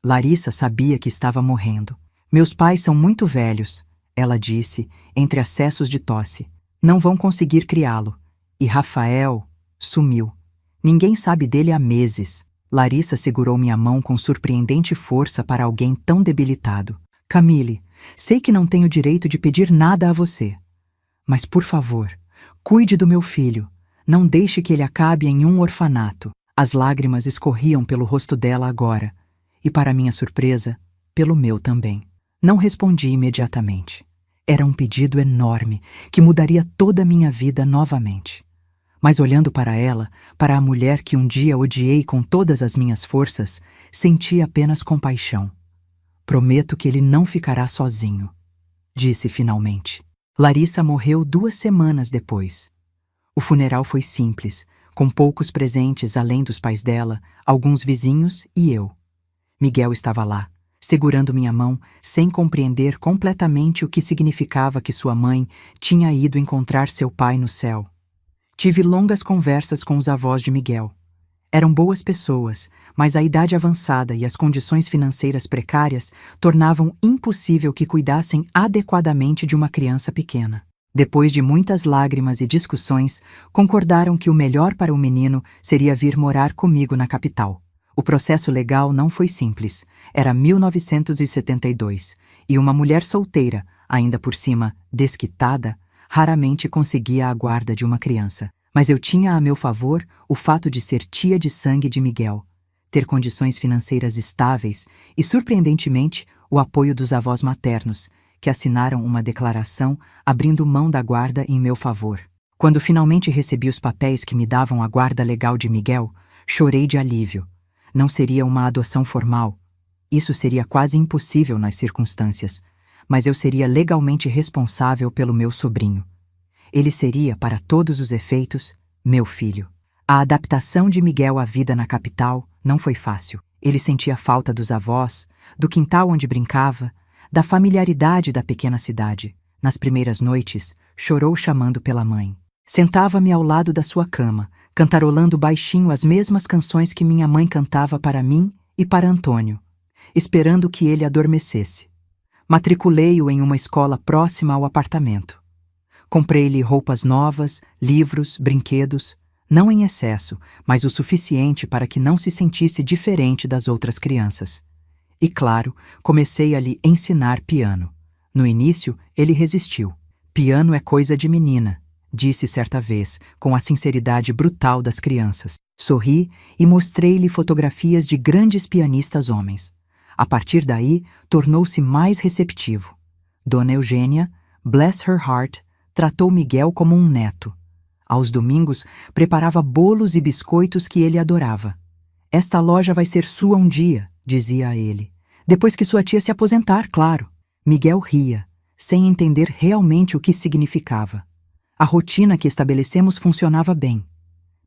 Larissa sabia que estava morrendo. Meus pais são muito velhos, ela disse, entre acessos de tosse. Não vão conseguir criá-lo. E Rafael sumiu. Ninguém sabe dele há meses. Larissa segurou minha mão com surpreendente força para alguém tão debilitado. Camille, sei que não tenho direito de pedir nada a você. Mas, por favor, cuide do meu filho. Não deixe que ele acabe em um orfanato. As lágrimas escorriam pelo rosto dela agora. E, para minha surpresa, pelo meu também. Não respondi imediatamente. Era um pedido enorme, que mudaria toda a minha vida novamente. Mas olhando para ela, para a mulher que um dia odiei com todas as minhas forças, senti apenas compaixão. Prometo que ele não ficará sozinho, disse finalmente. Larissa morreu 2 semanas depois. O funeral foi simples, com poucos presentes além dos pais dela, alguns vizinhos e eu. Miguel estava lá, segurando minha mão, sem compreender completamente o que significava que sua mãe tinha ido encontrar seu pai no céu. Tive longas conversas com os avós de Miguel. Eram boas pessoas, mas a idade avançada e as condições financeiras precárias tornavam impossível que cuidassem adequadamente de uma criança pequena. Depois de muitas lágrimas e discussões, concordaram que o melhor para o menino seria vir morar comigo na capital. O processo legal não foi simples. Era 1972, e uma mulher solteira, ainda por cima desquitada, raramente conseguia a guarda de uma criança. Mas eu tinha a meu favor o fato de ser tia de sangue de Miguel, ter condições financeiras estáveis e, surpreendentemente, o apoio dos avós maternos, que assinaram uma declaração abrindo mão da guarda em meu favor. Quando finalmente recebi os papéis que me davam a guarda legal de Miguel, chorei de alívio. Não seria uma adoção formal. Isso seria quase impossível nas circunstâncias, mas eu seria legalmente responsável pelo meu sobrinho. Ele seria, para todos os efeitos, meu filho. A adaptação de Miguel à vida na capital não foi fácil. Ele sentia falta dos avós, do quintal onde brincava, da familiaridade da pequena cidade. Nas primeiras noites, chorou chamando pela mãe. Sentava-me ao lado da sua cama, cantarolando baixinho as mesmas canções que minha mãe cantava para mim e para Antônio, esperando que ele adormecesse. Matriculei-o em uma escola próxima ao apartamento. Comprei-lhe roupas novas, livros, brinquedos, não em excesso, mas o suficiente para que não se sentisse diferente das outras crianças. E, claro, comecei a lhe ensinar piano. No início, ele resistiu. Piano é coisa de menina, disse certa vez, com a sinceridade brutal das crianças. Sorri e mostrei-lhe fotografias de grandes pianistas homens. A partir daí, tornou-se mais receptivo. Dona Eugênia, bless her heart, tratou Miguel como um neto. Aos domingos, preparava bolos e biscoitos que ele adorava. Esta loja vai ser sua um dia, dizia a ele. Depois que sua tia se aposentar, claro. Miguel ria, sem entender realmente o que significava. A rotina que estabelecemos funcionava bem.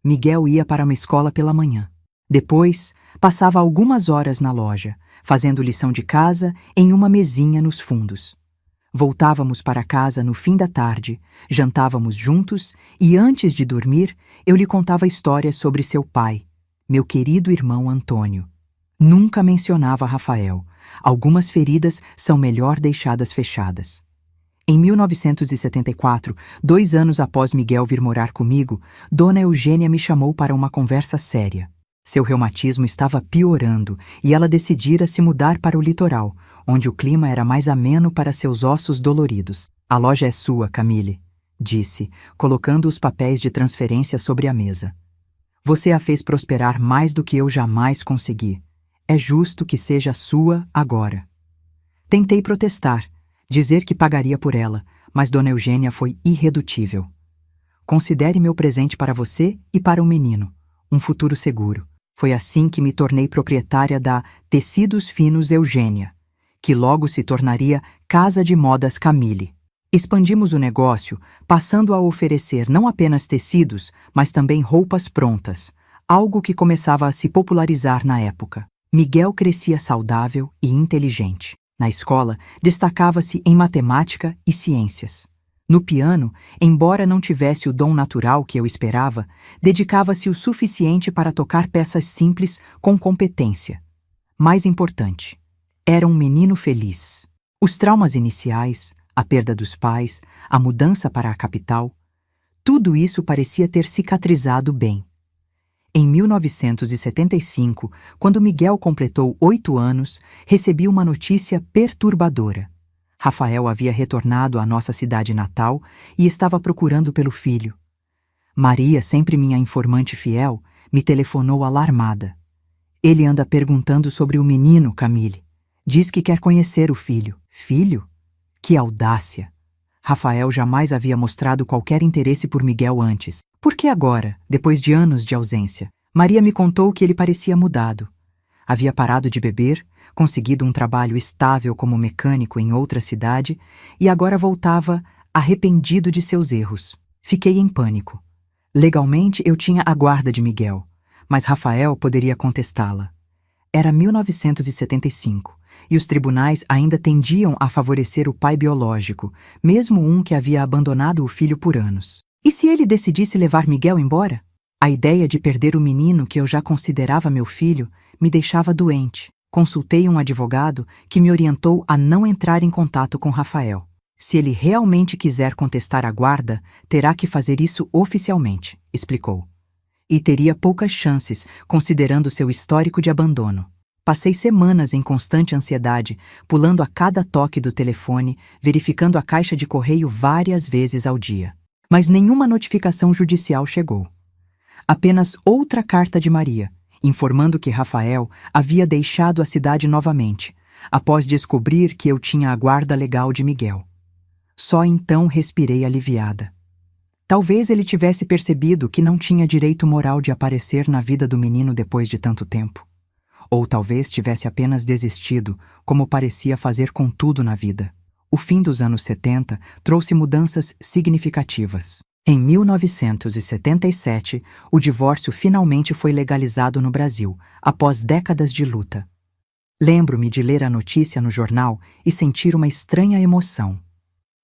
Miguel ia para uma escola pela manhã. Depois, passava algumas horas na loja, fazendo lição de casa em uma mesinha nos fundos. Voltávamos para casa no fim da tarde, jantávamos juntos e, antes de dormir, eu lhe contava histórias sobre seu pai, meu querido irmão Antônio. Nunca mencionava Rafael. Algumas feridas são melhor deixadas fechadas. Em 1974, 2 anos após Miguel vir morar comigo, Dona Eugênia me chamou para uma conversa séria. Seu reumatismo estava piorando e ela decidira se mudar para o litoral, onde o clima era mais ameno para seus ossos doloridos. A loja é sua, Camille, disse, colocando os papéis de transferência sobre a mesa. Você a fez prosperar mais do que eu jamais consegui. É justo que seja sua agora. Tentei protestar, dizer que pagaria por ela, mas Dona Eugênia foi irredutível. Considere meu presente para você e para o menino, um futuro seguro. Foi assim que me tornei proprietária da Tecidos Finos Eugênia, que logo se tornaria Casa de Modas Camille. Expandimos o negócio, passando a oferecer não apenas tecidos, mas também roupas prontas, algo que começava a se popularizar na época. Miguel crescia saudável e inteligente. Na escola, destacava-se em matemática e ciências. No piano, embora não tivesse o dom natural que eu esperava, dedicava-se o suficiente para tocar peças simples com competência. Mais importante, era um menino feliz. Os traumas iniciais, a perda dos pais, a mudança para a capital, tudo isso parecia ter cicatrizado bem. Em 1975, quando Miguel completou 8 anos, recebi uma notícia perturbadora. Rafael havia retornado à nossa cidade natal e estava procurando pelo filho. Maria, sempre minha informante fiel, me telefonou alarmada. Ele anda perguntando sobre o menino, Camille. Diz que quer conhecer o filho. Filho? Que audácia! Rafael jamais havia mostrado qualquer interesse por Miguel antes. Por que agora, depois de anos de ausência? Maria me contou que ele parecia mudado. Havia parado de beber, conseguido um trabalho estável como mecânico em outra cidade e agora voltava arrependido de seus erros. Fiquei em pânico. Legalmente eu tinha a guarda de Miguel, mas Rafael poderia contestá-la. Era 1975 e os tribunais ainda tendiam a favorecer o pai biológico, mesmo um que havia abandonado o filho por anos. E se ele decidisse levar Miguel embora? A ideia de perder o menino que eu já considerava meu filho me deixava doente. Consultei um advogado que me orientou a não entrar em contato com Rafael. Se ele realmente quiser contestar a guarda, terá que fazer isso oficialmente, explicou. E teria poucas chances, considerando seu histórico de abandono. Passei semanas em constante ansiedade, pulando a cada toque do telefone, verificando a caixa de correio várias vezes ao dia. Mas nenhuma notificação judicial chegou. Apenas outra carta de Maria, informando que Rafael havia deixado a cidade novamente, após descobrir que eu tinha a guarda legal de Miguel. Só então respirei aliviada. Talvez ele tivesse percebido que não tinha direito moral de aparecer na vida do menino depois de tanto tempo. Ou talvez tivesse apenas desistido, como parecia fazer com tudo na vida. O fim dos anos 70 trouxe mudanças significativas. Em 1977, o divórcio finalmente foi legalizado no Brasil, após décadas de luta. Lembro-me de ler a notícia no jornal e sentir uma estranha emoção.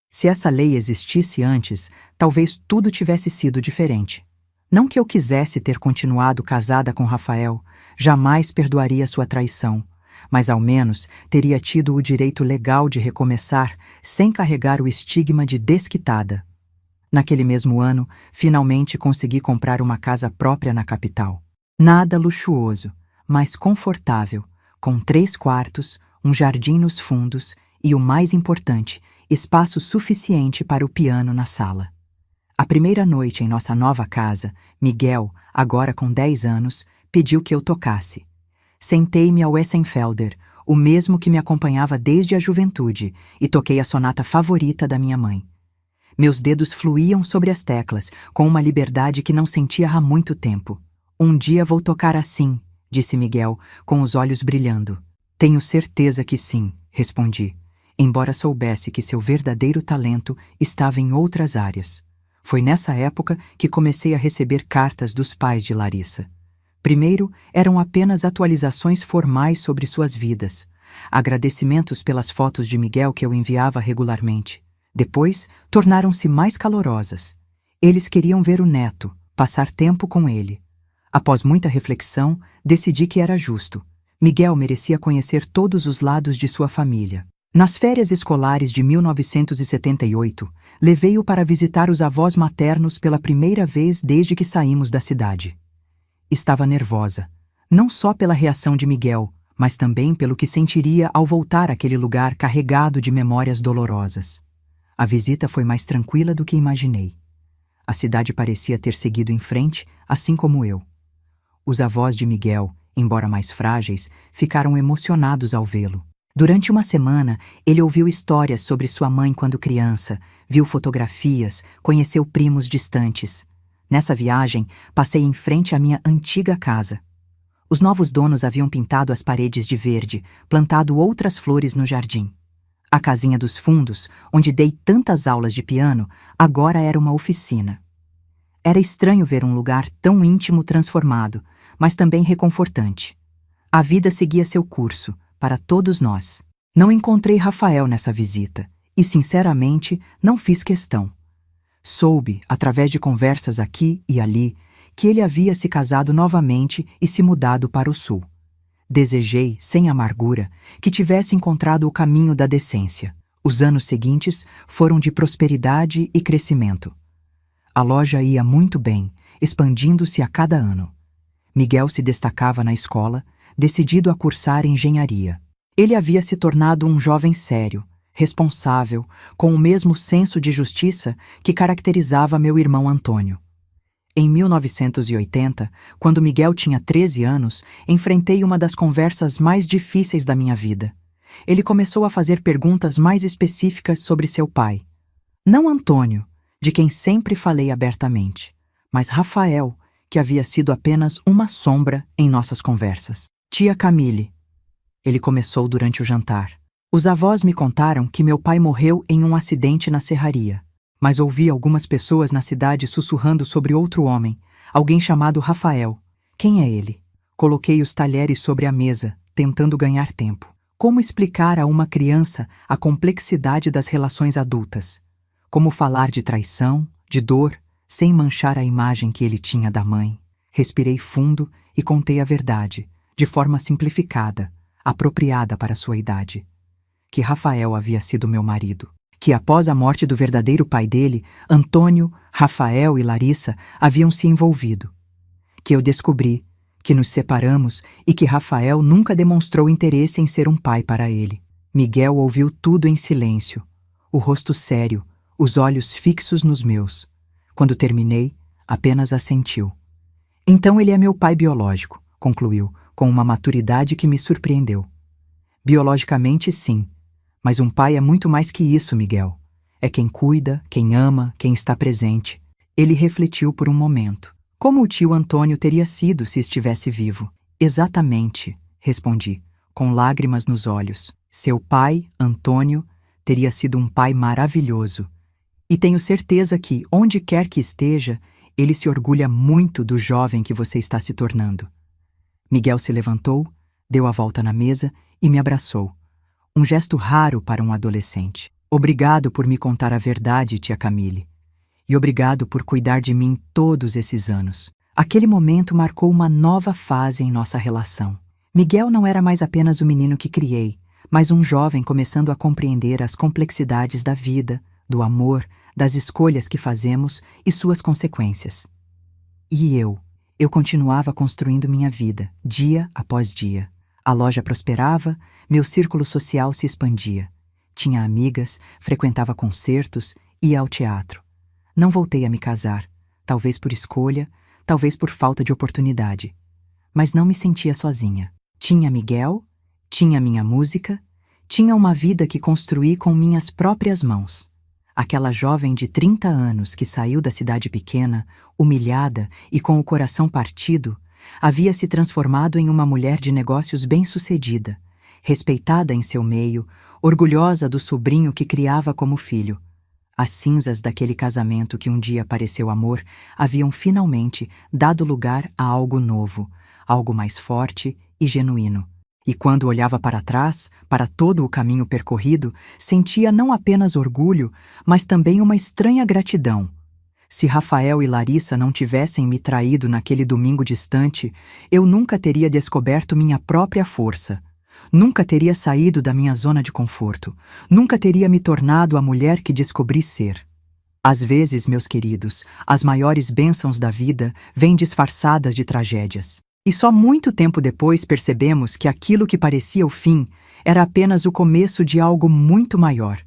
Se essa lei existisse antes, talvez tudo tivesse sido diferente. Não que eu quisesse ter continuado casada com Rafael, jamais perdoaria sua traição, mas ao menos teria tido o direito legal de recomeçar sem carregar o estigma de desquitada. Naquele mesmo ano, finalmente consegui comprar uma casa própria na capital. Nada luxuoso, mas confortável, com 3 quartos, um jardim nos fundos e, o mais importante, espaço suficiente para o piano na sala. A primeira noite em nossa nova casa, Miguel, agora com 10 anos, pediu que eu tocasse. Sentei-me ao Wessenfelder, o mesmo que me acompanhava desde a juventude, e toquei a sonata favorita da minha mãe. Meus dedos fluíam sobre as teclas, com uma liberdade que não sentia há muito tempo. Um dia vou tocar assim, disse Miguel, com os olhos brilhando. Tenho certeza que sim, respondi, embora soubesse que seu verdadeiro talento estava em outras áreas. Foi nessa época que comecei a receber cartas dos pais de Larissa. Primeiro, eram apenas atualizações formais sobre suas vidas, agradecimentos pelas fotos de Miguel que eu enviava regularmente. Depois, tornaram-se mais calorosas. Eles queriam ver o neto, passar tempo com ele. Após muita reflexão, decidi que era justo. Miguel merecia conhecer todos os lados de sua família. Nas férias escolares de 1978, levei-o para visitar os avós maternos pela primeira vez desde que saímos da cidade. Estava nervosa. Não só pela reação de Miguel, mas também pelo que sentiria ao voltar àquele lugar carregado de memórias dolorosas. A visita foi mais tranquila do que imaginei. A cidade parecia ter seguido em frente, assim como eu. Os avós de Miguel, embora mais frágeis, ficaram emocionados ao vê-lo. Durante uma semana, ele ouviu histórias sobre sua mãe quando criança, viu fotografias, conheceu primos distantes. Nessa viagem, passei em frente à minha antiga casa. Os novos donos haviam pintado as paredes de verde, plantado outras flores no jardim. A casinha dos fundos, onde dei tantas aulas de piano, agora era uma oficina. Era estranho ver um lugar tão íntimo transformado, mas também reconfortante. A vida seguia seu curso, para todos nós. Não encontrei Rafael nessa visita, e sinceramente não fiz questão. Soube, através de conversas aqui e ali, que ele havia se casado novamente e se mudado para o sul. Desejei, sem amargura, que tivesse encontrado o caminho da decência. Os anos seguintes foram de prosperidade e crescimento. A loja ia muito bem, expandindo-se a cada ano. Miguel se destacava na escola, decidido a cursar engenharia. Ele havia se tornado um jovem sério, responsável, com o mesmo senso de justiça que caracterizava meu irmão Antônio. Em 1980, quando Miguel tinha 13 anos, enfrentei uma das conversas mais difíceis da minha vida. Ele começou a fazer perguntas mais específicas sobre seu pai. Não Antônio, de quem sempre falei abertamente, mas Rafael, que havia sido apenas uma sombra em nossas conversas. Tia Camille. Ele começou durante o jantar. Os avós me contaram que meu pai morreu em um acidente na serraria. Mas ouvi algumas pessoas na cidade sussurrando sobre outro homem, alguém chamado Rafael. Quem é ele? Coloquei os talheres sobre a mesa, tentando ganhar tempo. Como explicar a uma criança a complexidade das relações adultas? Como falar de traição, de dor, sem manchar a imagem que ele tinha da mãe? Respirei fundo e contei a verdade, de forma simplificada, apropriada para sua idade. Que Rafael havia sido meu marido. Que após a morte do verdadeiro pai dele, Antônio, Rafael e Larissa haviam se envolvido. Que eu descobri, que nos separamos e que Rafael nunca demonstrou interesse em ser um pai para ele. Miguel ouviu tudo em silêncio, o rosto sério, os olhos fixos nos meus. Quando terminei, apenas assentiu. Então ele é meu pai biológico, concluiu, com uma maturidade que me surpreendeu. Biologicamente, sim. Mas um pai é muito mais que isso, Miguel. É quem cuida, quem ama, quem está presente. Ele refletiu por um momento. Como o tio Antônio teria sido se estivesse vivo? Exatamente, respondi, com lágrimas nos olhos. Seu pai, Antônio, teria sido um pai maravilhoso. E tenho certeza que, onde quer que esteja, ele se orgulha muito do jovem que você está se tornando. Miguel se levantou, deu a volta na mesa e me abraçou. Um gesto raro para um adolescente. Obrigado por me contar a verdade, tia Camille. E obrigado por cuidar de mim todos esses anos. Aquele momento marcou uma nova fase em nossa relação. Miguel não era mais apenas o menino que criei, mas um jovem começando a compreender as complexidades da vida, do amor, das escolhas que fazemos e suas consequências. E eu continuava construindo minha vida, dia após dia. A loja prosperava, meu círculo social se expandia. Tinha amigas, frequentava concertos, ia ao teatro. Não voltei a me casar, talvez por escolha, talvez por falta de oportunidade. Mas não me sentia sozinha. Tinha Miguel, tinha minha música, tinha uma vida que construí com minhas próprias mãos. Aquela jovem de 30 anos que saiu da cidade pequena, humilhada e com o coração partido, havia se transformado em uma mulher de negócios bem-sucedida, respeitada em seu meio, orgulhosa do sobrinho que criava como filho. As cinzas daquele casamento que um dia pareceu amor haviam finalmente dado lugar a algo novo, algo mais forte e genuíno. E quando olhava para trás, para todo o caminho percorrido, sentia não apenas orgulho, mas também uma estranha gratidão. Se Rafael e Larissa não tivessem me traído naquele domingo distante, eu nunca teria descoberto minha própria força. Nunca teria saído da minha zona de conforto. Nunca teria me tornado a mulher que descobri ser. Às vezes, meus queridos, as maiores bênçãos da vida vêm disfarçadas de tragédias. E só muito tempo depois percebemos que aquilo que parecia o fim era apenas o começo de algo muito maior.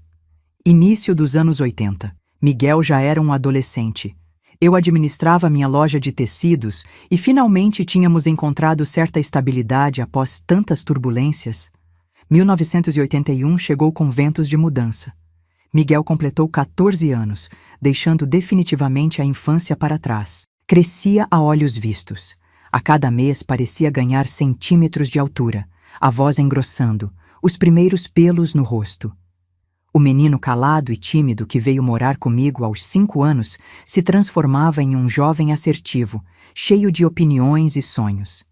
Início dos anos 80. Miguel já era um adolescente. Eu administrava minha loja de tecidos e finalmente tínhamos encontrado certa estabilidade após tantas turbulências. 1981 chegou com ventos de mudança. Miguel completou 14 anos, deixando definitivamente a infância para trás. Crescia a olhos vistos. A cada mês parecia ganhar centímetros de altura, a voz engrossando, os primeiros pelos no rosto. O menino calado e tímido que veio morar comigo aos 5 anos se transformava em um jovem assertivo, cheio de opiniões e sonhos.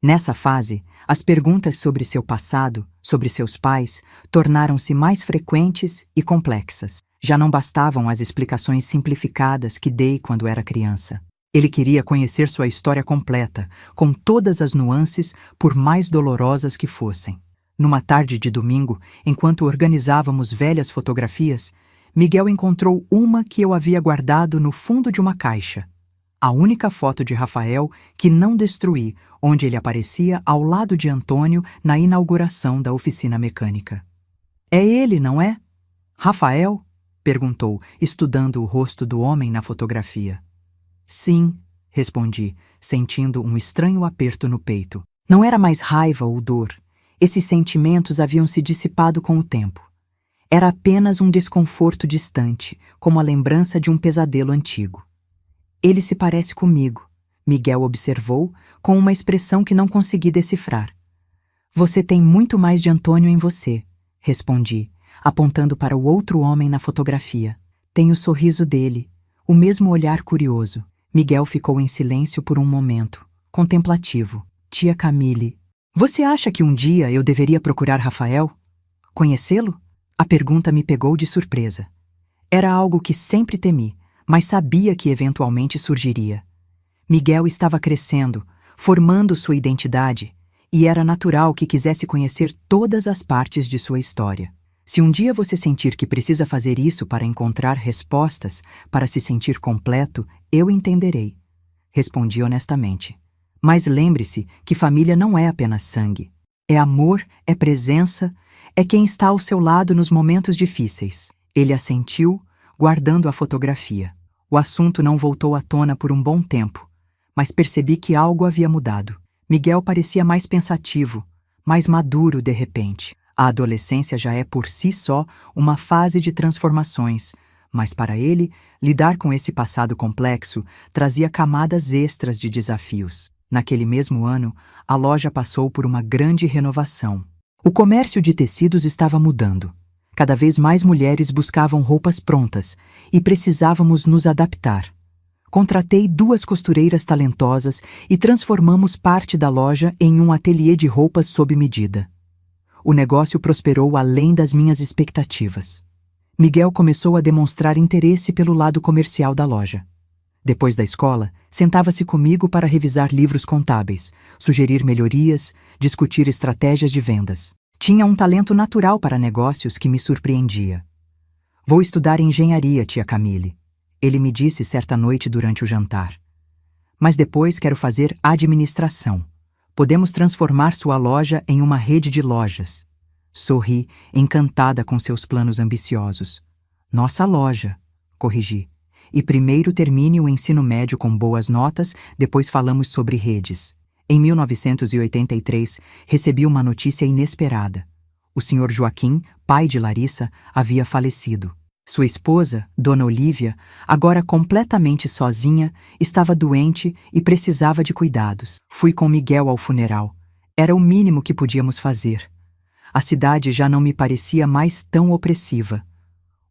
Nessa fase, as perguntas sobre seu passado, sobre seus pais, tornaram-se mais frequentes e complexas. Já não bastavam as explicações simplificadas que dei quando era criança. Ele queria conhecer sua história completa, com todas as nuances, por mais dolorosas que fossem. Numa tarde de domingo, enquanto organizávamos velhas fotografias, Miguel encontrou uma que eu havia guardado no fundo de uma caixa. A única foto de Rafael que não destruí, onde ele aparecia ao lado de Antônio na inauguração da oficina mecânica. É ele, não é? Rafael? Perguntou, estudando o rosto do homem na fotografia. Sim, respondi, sentindo um estranho aperto no peito. Não era mais raiva ou dor. Esses sentimentos haviam se dissipado com o tempo. Era apenas um desconforto distante, como a lembrança de um pesadelo antigo. Ele se parece comigo, Miguel observou, com uma expressão que não consegui decifrar. Você tem muito mais de Antônio em você, respondi, apontando para o outro homem na fotografia. Tem o sorriso dele, o mesmo olhar curioso. Miguel ficou em silêncio por um momento, contemplativo. Tia Camille, você acha que um dia eu deveria procurar Rafael? Conhecê-lo? A pergunta me pegou de surpresa. Era algo que sempre temi, mas sabia que eventualmente surgiria. Miguel estava crescendo, formando sua identidade, e era natural que quisesse conhecer todas as partes de sua história. Se um dia você sentir que precisa fazer isso para encontrar respostas, para se sentir completo, eu entenderei. Respondi honestamente. Mas lembre-se que família não é apenas sangue. É amor, é presença, é quem está ao seu lado nos momentos difíceis. Ele assentiu, guardando a fotografia. O assunto não voltou à tona por um bom tempo, mas percebi que algo havia mudado. Miguel parecia mais pensativo, mais maduro de repente. A adolescência já é por si só uma fase de transformações, mas para ele, lidar com esse passado complexo trazia camadas extras de desafios. Naquele mesmo ano, a loja passou por uma grande renovação. O comércio de tecidos estava mudando. Cada vez mais mulheres buscavam roupas prontas e precisávamos nos adaptar. Contratei 2 costureiras talentosas e transformamos parte da loja em um ateliê de roupas sob medida. O negócio prosperou além das minhas expectativas. Miguel começou a demonstrar interesse pelo lado comercial da loja. Depois da escola, sentava-se comigo para revisar livros contábeis, sugerir melhorias, discutir estratégias de vendas. Tinha um talento natural para negócios que me surpreendia. Vou estudar engenharia, tia Camille. Ele me disse certa noite durante o jantar. Mas depois quero fazer administração. Podemos transformar sua loja em uma rede de lojas. Sorri, encantada com seus planos ambiciosos. Nossa loja, corrigi. E primeiro termine o ensino médio com boas notas, depois falamos sobre redes. Em 1983, recebi uma notícia inesperada. O Sr. Joaquim, pai de Larissa, havia falecido. Sua esposa, Dona Olívia, agora completamente sozinha, estava doente e precisava de cuidados. Fui com Miguel ao funeral. Era o mínimo que podíamos fazer. A cidade já não me parecia mais tão opressiva.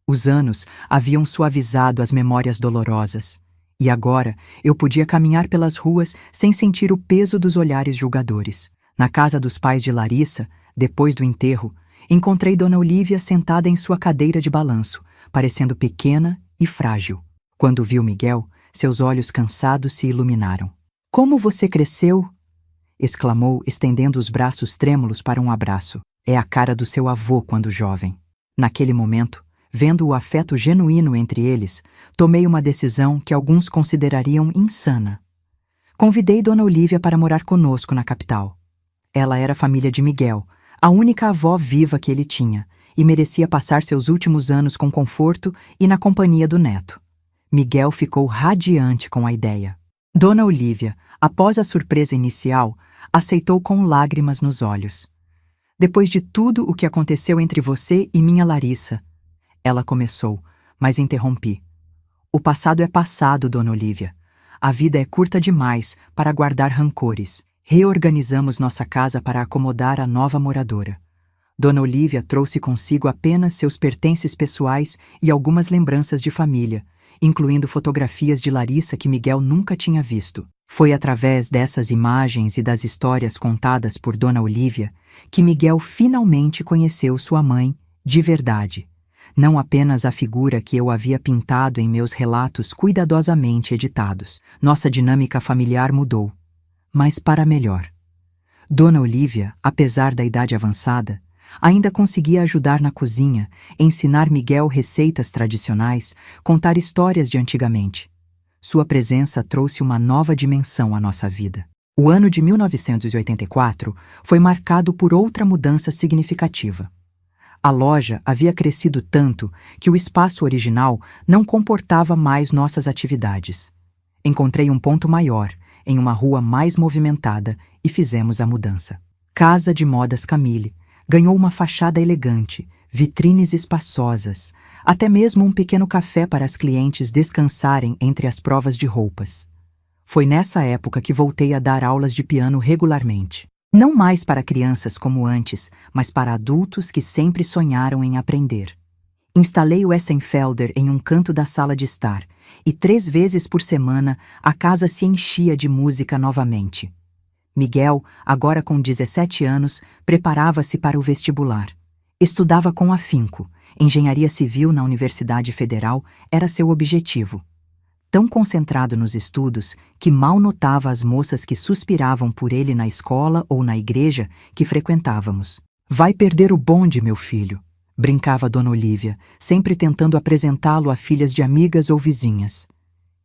Os anos haviam suavizado as memórias dolorosas. E agora eu podia caminhar pelas ruas sem sentir o peso dos olhares julgadores. Na casa dos pais de Larissa, depois do enterro, encontrei Dona Olívia sentada em sua cadeira de balanço, parecendo pequena e frágil. Quando viu Miguel, seus olhos cansados se iluminaram. — Como você cresceu? Exclamou, estendendo os braços trêmulos para um abraço. É a cara do seu avô quando jovem. Naquele momento, vendo o afeto genuíno entre eles, tomei uma decisão que alguns considerariam insana. Convidei Dona Olívia para morar conosco na capital. Ela era família de Miguel, a única avó viva que ele tinha, e merecia passar seus últimos anos com conforto e na companhia do neto. Miguel ficou radiante com a ideia. Dona Olívia, após a surpresa inicial, aceitou com lágrimas nos olhos. Depois de tudo o que aconteceu entre você e minha Larissa, ela começou, mas interrompi. O passado é passado, Dona Olívia. A vida é curta demais para guardar rancores. Reorganizamos nossa casa para acomodar a nova moradora. Dona Olívia trouxe consigo apenas seus pertences pessoais e algumas lembranças de família, incluindo fotografias de Larissa que Miguel nunca tinha visto. Foi através dessas imagens e das histórias contadas por Dona Olívia que Miguel finalmente conheceu sua mãe de verdade. Não apenas a figura que eu havia pintado em meus relatos cuidadosamente editados. Nossa dinâmica familiar mudou, mas para melhor. Dona Olívia, apesar da idade avançada, ainda conseguia ajudar na cozinha, ensinar Miguel receitas tradicionais, contar histórias de antigamente. Sua presença trouxe uma nova dimensão à nossa vida. O ano de 1984 foi marcado por outra mudança significativa. A loja havia crescido tanto que o espaço original não comportava mais nossas atividades. Encontrei um ponto maior, em uma rua mais movimentada, e fizemos a mudança. Casa de Modas Camille ganhou uma fachada elegante, vitrines espaçosas, até mesmo um pequeno café para as clientes descansarem entre as provas de roupas. Foi nessa época que voltei a dar aulas de piano regularmente. Não mais para crianças como antes, mas para adultos que sempre sonharam em aprender. Instalei o Essenfelder em um canto da sala de estar, e 3 vezes por semana a casa se enchia de música novamente. Miguel, agora com 17 anos, preparava-se para o vestibular. Estudava com afinco. Engenharia civil na Universidade Federal era seu objetivo. Tão concentrado nos estudos que mal notava as moças que suspiravam por ele na escola ou na igreja que frequentávamos. Vai perder o bonde, meu filho, brincava Dona Olívia, sempre tentando apresentá-lo a filhas de amigas ou vizinhas.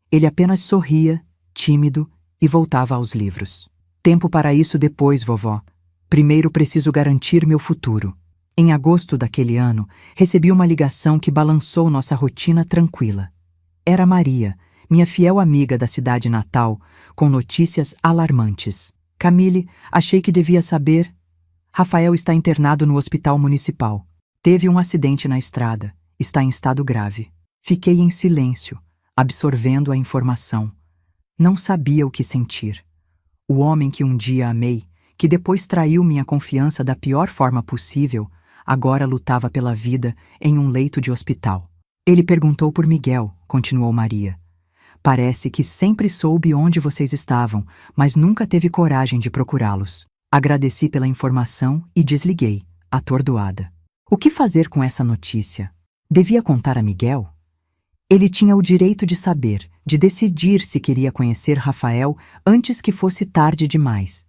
Ele apenas sorria, tímido, e voltava aos livros. Tempo para isso depois, vovó. Primeiro preciso garantir meu futuro. Em agosto daquele ano, recebi uma ligação que balançou nossa rotina tranquila. Era Maria, minha fiel amiga da cidade natal, com notícias alarmantes. Camille, achei que devia saber. Rafael está internado no hospital municipal. Teve um acidente na estrada. Está em estado grave. Fiquei em silêncio, absorvendo a informação. Não sabia o que sentir. O homem que um dia amei, que depois traiu minha confiança da pior forma possível, agora lutava pela vida em um leito de hospital. Ele perguntou por Miguel, continuou Maria. Parece que sempre soube onde vocês estavam, mas nunca teve coragem de procurá-los. Agradeci pela informação e desliguei, atordoada. O que fazer com essa notícia? Devia contar a Miguel? Ele tinha o direito de saber, de decidir se queria conhecer Rafael antes que fosse tarde demais.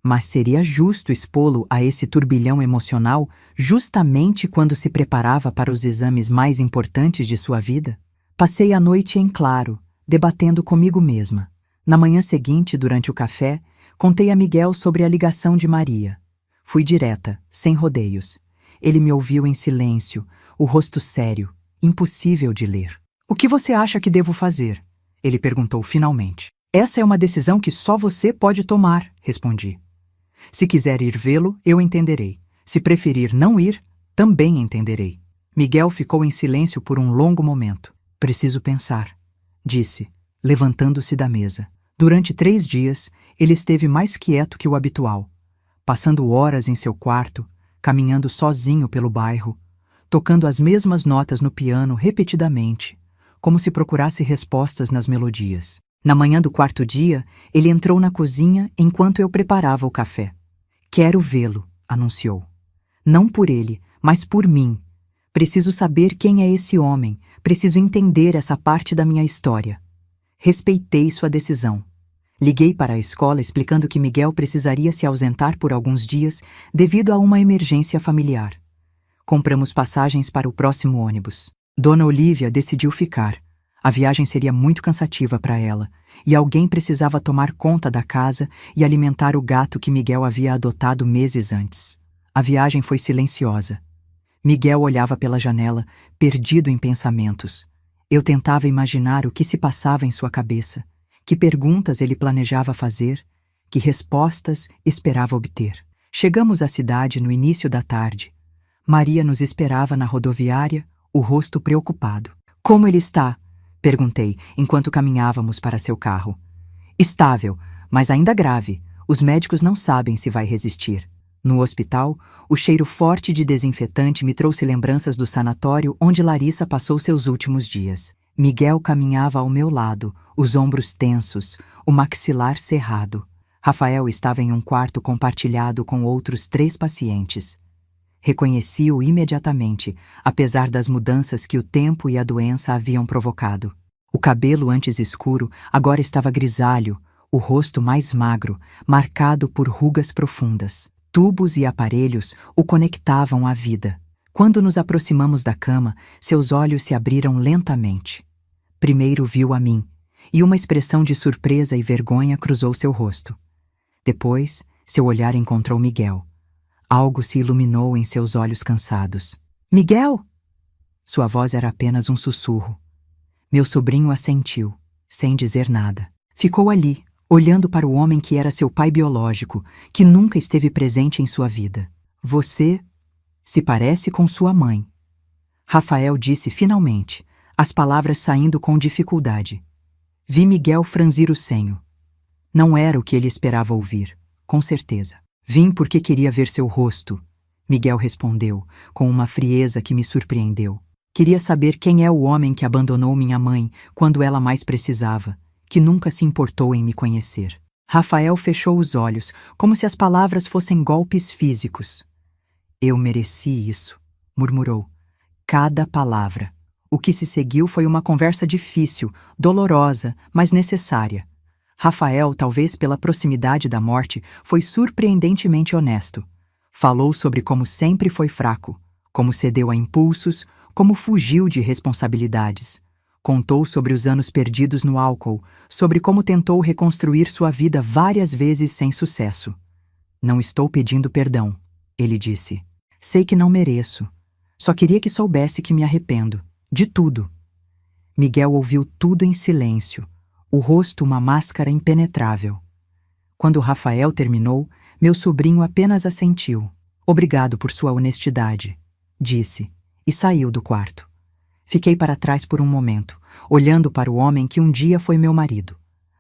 Mas seria justo expô-lo a esse turbilhão emocional justamente quando se preparava para os exames mais importantes de sua vida? Passei a noite em claro, debatendo comigo mesma. Na manhã seguinte, durante o café, contei a Miguel sobre a ligação de Maria. Fui direta, sem rodeios. Ele me ouviu em silêncio, o rosto sério, impossível de ler. O que você acha que devo fazer? Ele perguntou finalmente. Essa é uma decisão que só você pode tomar, respondi. Se quiser ir vê-lo, eu entenderei. Se preferir não ir, também entenderei. Miguel ficou em silêncio por um longo momento. Preciso pensar, disse, levantando-se da mesa. Durante 3 dias, ele esteve mais quieto que o habitual, passando horas em seu quarto, caminhando sozinho pelo bairro, tocando as mesmas notas no piano repetidamente, como se procurasse respostas nas melodias. Na manhã do 4º dia, ele entrou na cozinha enquanto eu preparava o café. Quero vê-lo, anunciou. Não por ele, mas por mim. Preciso saber quem é esse homem, preciso entender essa parte da minha história. Respeitei sua decisão. Liguei para a escola explicando que Miguel precisaria se ausentar por alguns dias devido a uma emergência familiar. Compramos passagens para o próximo ônibus. Dona Olívia decidiu ficar. A viagem seria muito cansativa para ela, e alguém precisava tomar conta da casa e alimentar o gato que Miguel havia adotado meses antes. A viagem foi silenciosa. Miguel olhava pela janela, perdido em pensamentos. Eu tentava imaginar o que se passava em sua cabeça, que perguntas ele planejava fazer, que respostas esperava obter. Chegamos à cidade no início da tarde. Maria nos esperava na rodoviária, o rosto preocupado. "Como ele está?" perguntei, enquanto caminhávamos para seu carro. "Estável, mas ainda grave. Os médicos não sabem se vai resistir." No hospital, o cheiro forte de desinfetante me trouxe lembranças do sanatório onde Larissa passou seus últimos dias. Miguel caminhava ao meu lado, os ombros tensos, o maxilar cerrado. Rafael estava em um quarto compartilhado com outros 3 pacientes. Reconheci-o imediatamente, apesar das mudanças que o tempo e a doença haviam provocado. O cabelo antes escuro agora estava grisalho, o rosto mais magro, marcado por rugas profundas. Tubos e aparelhos o conectavam à vida. Quando nos aproximamos da cama, seus olhos se abriram lentamente. Primeiro viu a mim, e uma expressão de surpresa e vergonha cruzou seu rosto. Depois, seu olhar encontrou Miguel. Algo se iluminou em seus olhos cansados. "Miguel!" Sua voz era apenas um sussurro. Meu sobrinho assentiu, sem dizer nada. Ficou ali, olhando para o homem que era seu pai biológico, que nunca esteve presente em sua vida. "Você se parece com sua mãe." Rafael disse finalmente, as palavras saindo com dificuldade. Vi Miguel franzir o senho. Não era o que ele esperava ouvir, com certeza. "Vim porque queria ver seu rosto", Miguel respondeu, com uma frieza que me surpreendeu. "Queria saber quem é o homem que abandonou minha mãe quando ela mais precisava, que nunca se importou em me conhecer." Rafael fechou os olhos, como se as palavras fossem golpes físicos. "Eu mereci isso", murmurou. Cada palavra. O que se seguiu foi uma conversa difícil, dolorosa, mas necessária. Rafael, talvez pela proximidade da morte, foi surpreendentemente honesto. Falou sobre como sempre foi fraco, como cedeu a impulsos, como fugiu de responsabilidades. Contou sobre os anos perdidos no álcool, sobre como tentou reconstruir sua vida várias vezes sem sucesso. "Não estou pedindo perdão", ele disse. "Sei que não mereço. Só queria que soubesse que me arrependo. De tudo." Miguel ouviu tudo em silêncio, o rosto uma máscara impenetrável. Quando Rafael terminou, meu sobrinho apenas assentiu. "Obrigado por sua honestidade", disse, e saiu do quarto. Fiquei para trás por um momento, olhando para o homem que um dia foi meu marido.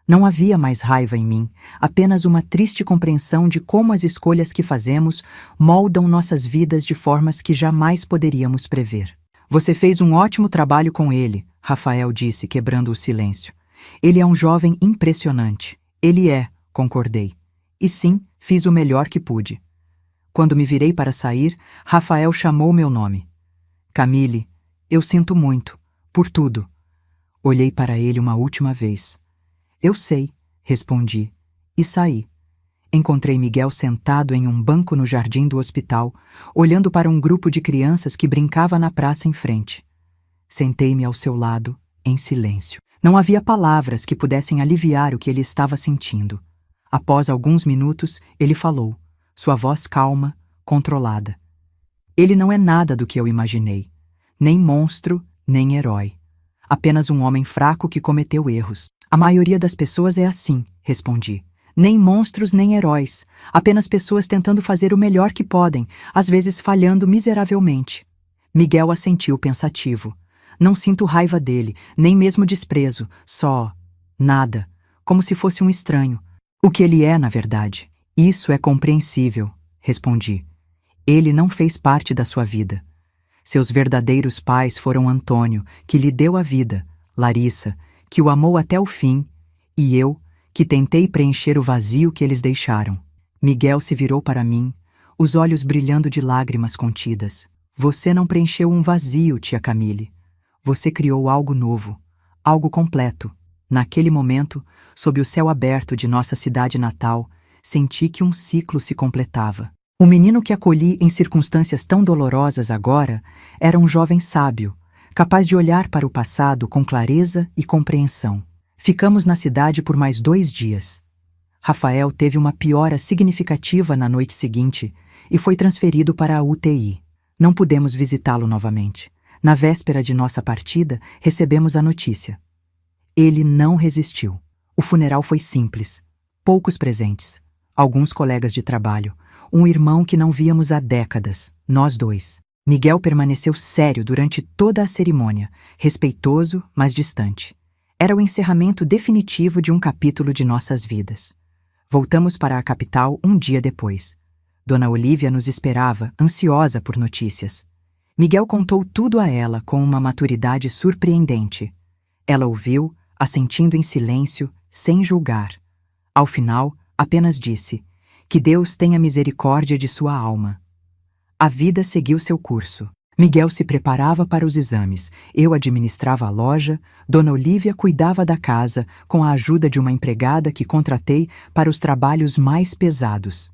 Não havia mais raiva em mim, apenas uma triste compreensão de como as escolhas que fazemos moldam nossas vidas de formas que jamais poderíamos prever. "Você fez um ótimo trabalho com ele", Rafael disse, quebrando o silêncio. "Ele é um jovem impressionante." "Ele é", concordei. "E sim, fiz o melhor que pude." Quando me virei para sair, Rafael chamou meu nome. "Camille, eu sinto muito, por tudo." Olhei para ele uma última vez. "Eu sei", respondi, e saí. Encontrei Miguel sentado em um banco no jardim do hospital, olhando para um grupo de crianças que brincava na praça em frente. Sentei-me ao seu lado, em silêncio. Não havia palavras que pudessem aliviar o que ele estava sentindo. Após alguns minutos, ele falou, sua voz calma, controlada. "Ele não é nada do que eu imaginei. Nem monstro, nem herói. Apenas um homem fraco que cometeu erros. A maioria das pessoas é assim", respondi. "Nem monstros nem heróis. Apenas pessoas tentando fazer o melhor que podem, às vezes falhando miseravelmente." Miguel assentiu pensativo. "Não sinto raiva dele, nem mesmo desprezo, só... nada, como se fosse um estranho. O que ele é, na verdade." "Isso é compreensível", respondi. "Ele não fez parte da sua vida. Seus verdadeiros pais foram Antônio, que lhe deu a vida, Larissa, que o amou até o fim, e eu, que tentei preencher o vazio que eles deixaram." Miguel se virou para mim, os olhos brilhando de lágrimas contidas. "Você não preencheu um vazio, tia Camille. Você criou algo novo, algo completo." Naquele momento, sob o céu aberto de nossa cidade natal, senti que um ciclo se completava. O menino que acolhi em circunstâncias tão dolorosas agora era um jovem sábio, capaz de olhar para o passado com clareza e compreensão. Ficamos na cidade por mais 2 dias. Rafael teve uma piora significativa na noite seguinte e foi transferido para a UTI. Não pudemos visitá-lo novamente. Na véspera de nossa partida, recebemos a notícia. Ele não resistiu. O funeral foi simples. Poucos presentes. Alguns colegas de trabalho. Um irmão que não víamos há décadas. Nós 2. Miguel permaneceu sério durante toda a cerimônia, respeitoso, mas distante. Era o encerramento definitivo de um capítulo de nossas vidas. Voltamos para a capital um dia depois. Dona Olívia nos esperava, ansiosa por notícias. Miguel contou tudo a ela com uma maturidade surpreendente. Ela ouviu, assentindo em silêncio, sem julgar. Ao final, apenas disse: "Que Deus tenha misericórdia de sua alma." A vida seguiu seu curso. Miguel se preparava para os exames, eu administrava a loja, Dona Olívia cuidava da casa com a ajuda de uma empregada que contratei para os trabalhos mais pesados.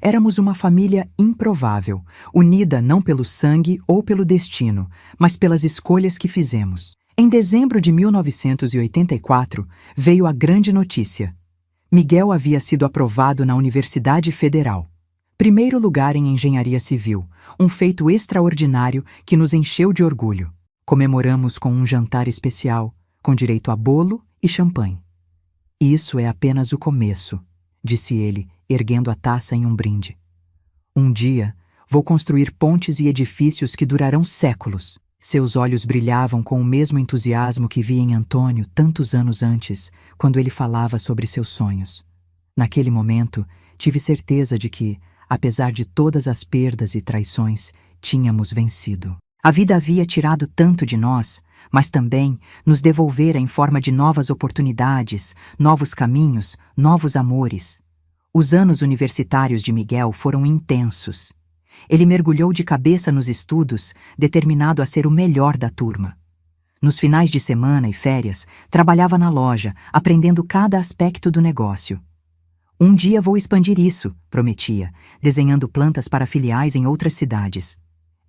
Éramos uma família improvável, unida não pelo sangue ou pelo destino, mas pelas escolhas que fizemos. Em dezembro de 1984, veio a grande notícia. Miguel havia sido aprovado na Universidade Federal. Primeiro lugar em engenharia civil, um feito extraordinário que nos encheu de orgulho. Comemoramos com um jantar especial, com direito a bolo e champanhe. "Isso é apenas o começo", disse ele, erguendo a taça em um brinde. "Um dia, vou construir pontes e edifícios que durarão séculos." Seus olhos brilhavam com o mesmo entusiasmo que vi em Antônio tantos anos antes, quando ele falava sobre seus sonhos. Naquele momento, tive certeza de que, apesar de todas as perdas e traições, tínhamos vencido. A vida havia tirado tanto de nós, mas também nos devolvera em forma de novas oportunidades, novos caminhos, novos amores. Os anos universitários de Miguel foram intensos. Ele mergulhou de cabeça nos estudos, determinado a ser o melhor da turma. Nos finais de semana e férias, trabalhava na loja, aprendendo cada aspecto do negócio. "Um dia vou expandir isso", prometia, desenhando plantas para filiais em outras cidades.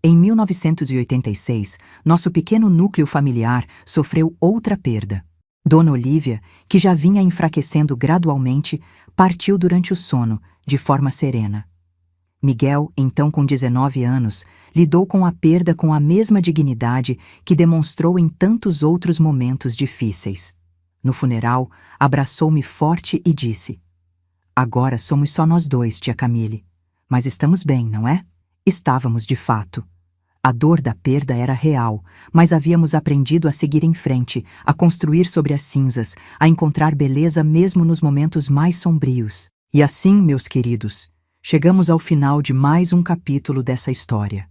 Em 1986, nosso pequeno núcleo familiar sofreu outra perda. Dona Olívia, que já vinha enfraquecendo gradualmente, partiu durante o sono, de forma serena. Miguel, então com 19 anos, lidou com a perda com a mesma dignidade que demonstrou em tantos outros momentos difíceis. No funeral, abraçou-me forte e disse: "Agora somos só nós 2, tia Camille. Mas estamos bem, não é?" Estávamos de fato. A dor da perda era real, mas havíamos aprendido a seguir em frente, a construir sobre as cinzas, a encontrar beleza mesmo nos momentos mais sombrios. E assim, meus queridos, chegamos ao final de mais um capítulo dessa história.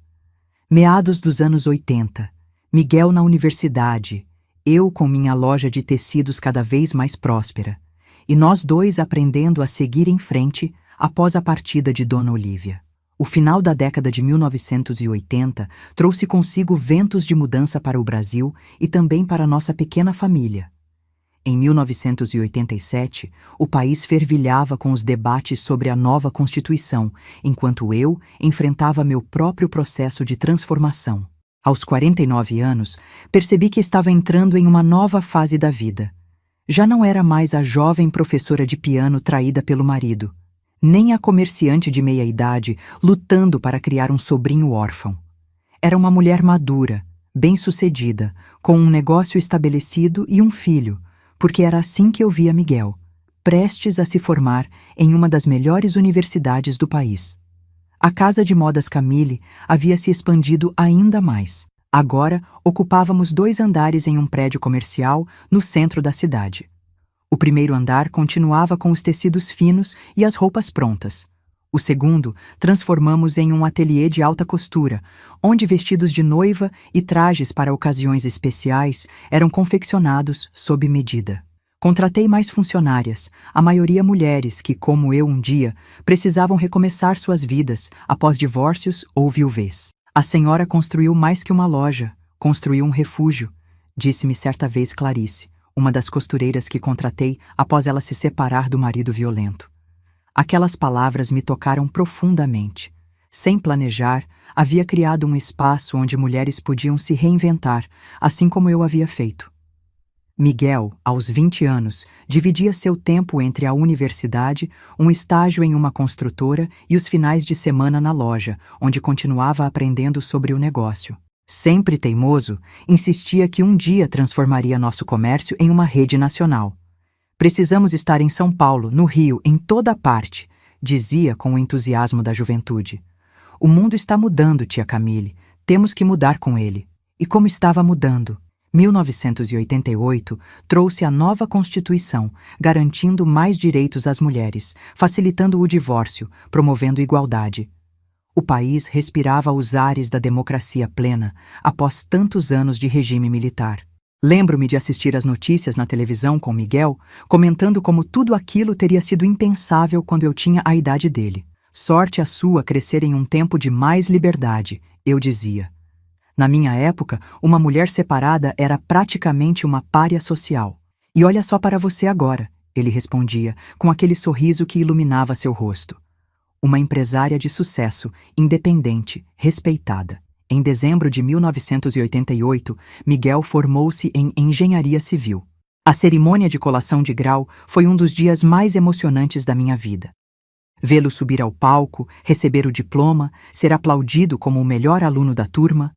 Meados dos anos 80, Miguel na universidade, eu com minha loja de tecidos cada vez mais próspera, e nós 2 aprendendo a seguir em frente após a partida de Dona Olívia. O final da década de 1980 trouxe consigo ventos de mudança para o Brasil e também para nossa pequena família. Em 1987, o país fervilhava com os debates sobre a nova Constituição, enquanto eu enfrentava meu próprio processo de transformação. Aos 49 anos, percebi que estava entrando em uma nova fase da vida. Já não era mais a jovem professora de piano traída pelo marido, nem a comerciante de meia-idade lutando para criar um sobrinho órfão. Era uma mulher madura, bem-sucedida, com um negócio estabelecido e um filho, porque era assim que eu via Miguel, prestes a se formar em uma das melhores universidades do país. A casa de modas Camille havia se expandido ainda mais. Agora, ocupávamos 2 andares em um prédio comercial no centro da cidade. O primeiro andar continuava com os tecidos finos e as roupas prontas. O segundo transformamos em um ateliê de alta costura, onde vestidos de noiva e trajes para ocasiões especiais eram confeccionados sob medida. Contratei mais funcionárias, a maioria mulheres que, como eu um dia, precisavam recomeçar suas vidas após divórcios ou viuvez. "A senhora construiu mais que uma loja, construiu um refúgio", disse-me certa vez Clarice, uma das costureiras que contratei após ela se separar do marido violento. Aquelas palavras me tocaram profundamente. Sem planejar, havia criado um espaço onde mulheres podiam se reinventar, assim como eu havia feito. Miguel, aos 20 anos, dividia seu tempo entre a universidade, um estágio em uma construtora e os finais de semana na loja, onde continuava aprendendo sobre o negócio. Sempre teimoso, insistia que um dia transformaria nosso comércio em uma rede nacional. Precisamos estar em São Paulo, no Rio, em toda parte, dizia com o entusiasmo da juventude. O mundo está mudando, tia Camille. Temos que mudar com ele. E como estava mudando? 1988 trouxe a nova Constituição, garantindo mais direitos às mulheres, facilitando o divórcio, promovendo igualdade. O país respirava os ares da democracia plena após tantos anos de regime militar. Lembro-me de assistir às notícias na televisão com Miguel, comentando como tudo aquilo teria sido impensável quando eu tinha a idade dele. Sorte a sua crescer em um tempo de mais liberdade, eu dizia. Na minha época, uma mulher separada era praticamente uma pária social. E olha só para você agora, ele respondia, com aquele sorriso que iluminava seu rosto. Uma empresária de sucesso, independente, respeitada. Em dezembro de 1988, Miguel formou-se em engenharia civil. A cerimônia de colação de grau foi um dos dias mais emocionantes da minha vida. Vê-lo subir ao palco, receber o diploma, ser aplaudido como o melhor aluno da turma.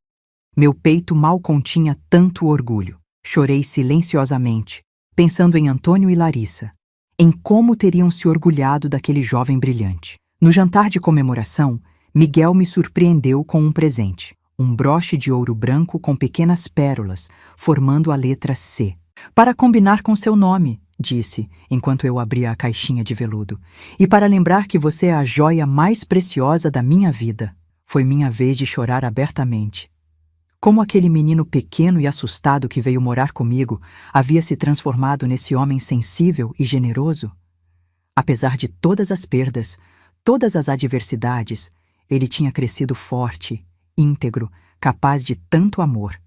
Meu peito mal continha tanto orgulho. Chorei silenciosamente, pensando em Antônio e Larissa, em como teriam se orgulhado daquele jovem brilhante. No jantar de comemoração, Miguel me surpreendeu com um presente. Um broche de ouro branco com pequenas pérolas, formando a letra C. Para combinar com seu nome, disse, enquanto eu abria a caixinha de veludo. E para lembrar que você é a joia mais preciosa da minha vida. Foi minha vez de chorar abertamente. Como aquele menino pequeno e assustado que veio morar comigo havia se transformado nesse homem sensível e generoso? Apesar de todas as perdas, todas as adversidades, ele tinha crescido forte, íntegro, capaz de tanto amor.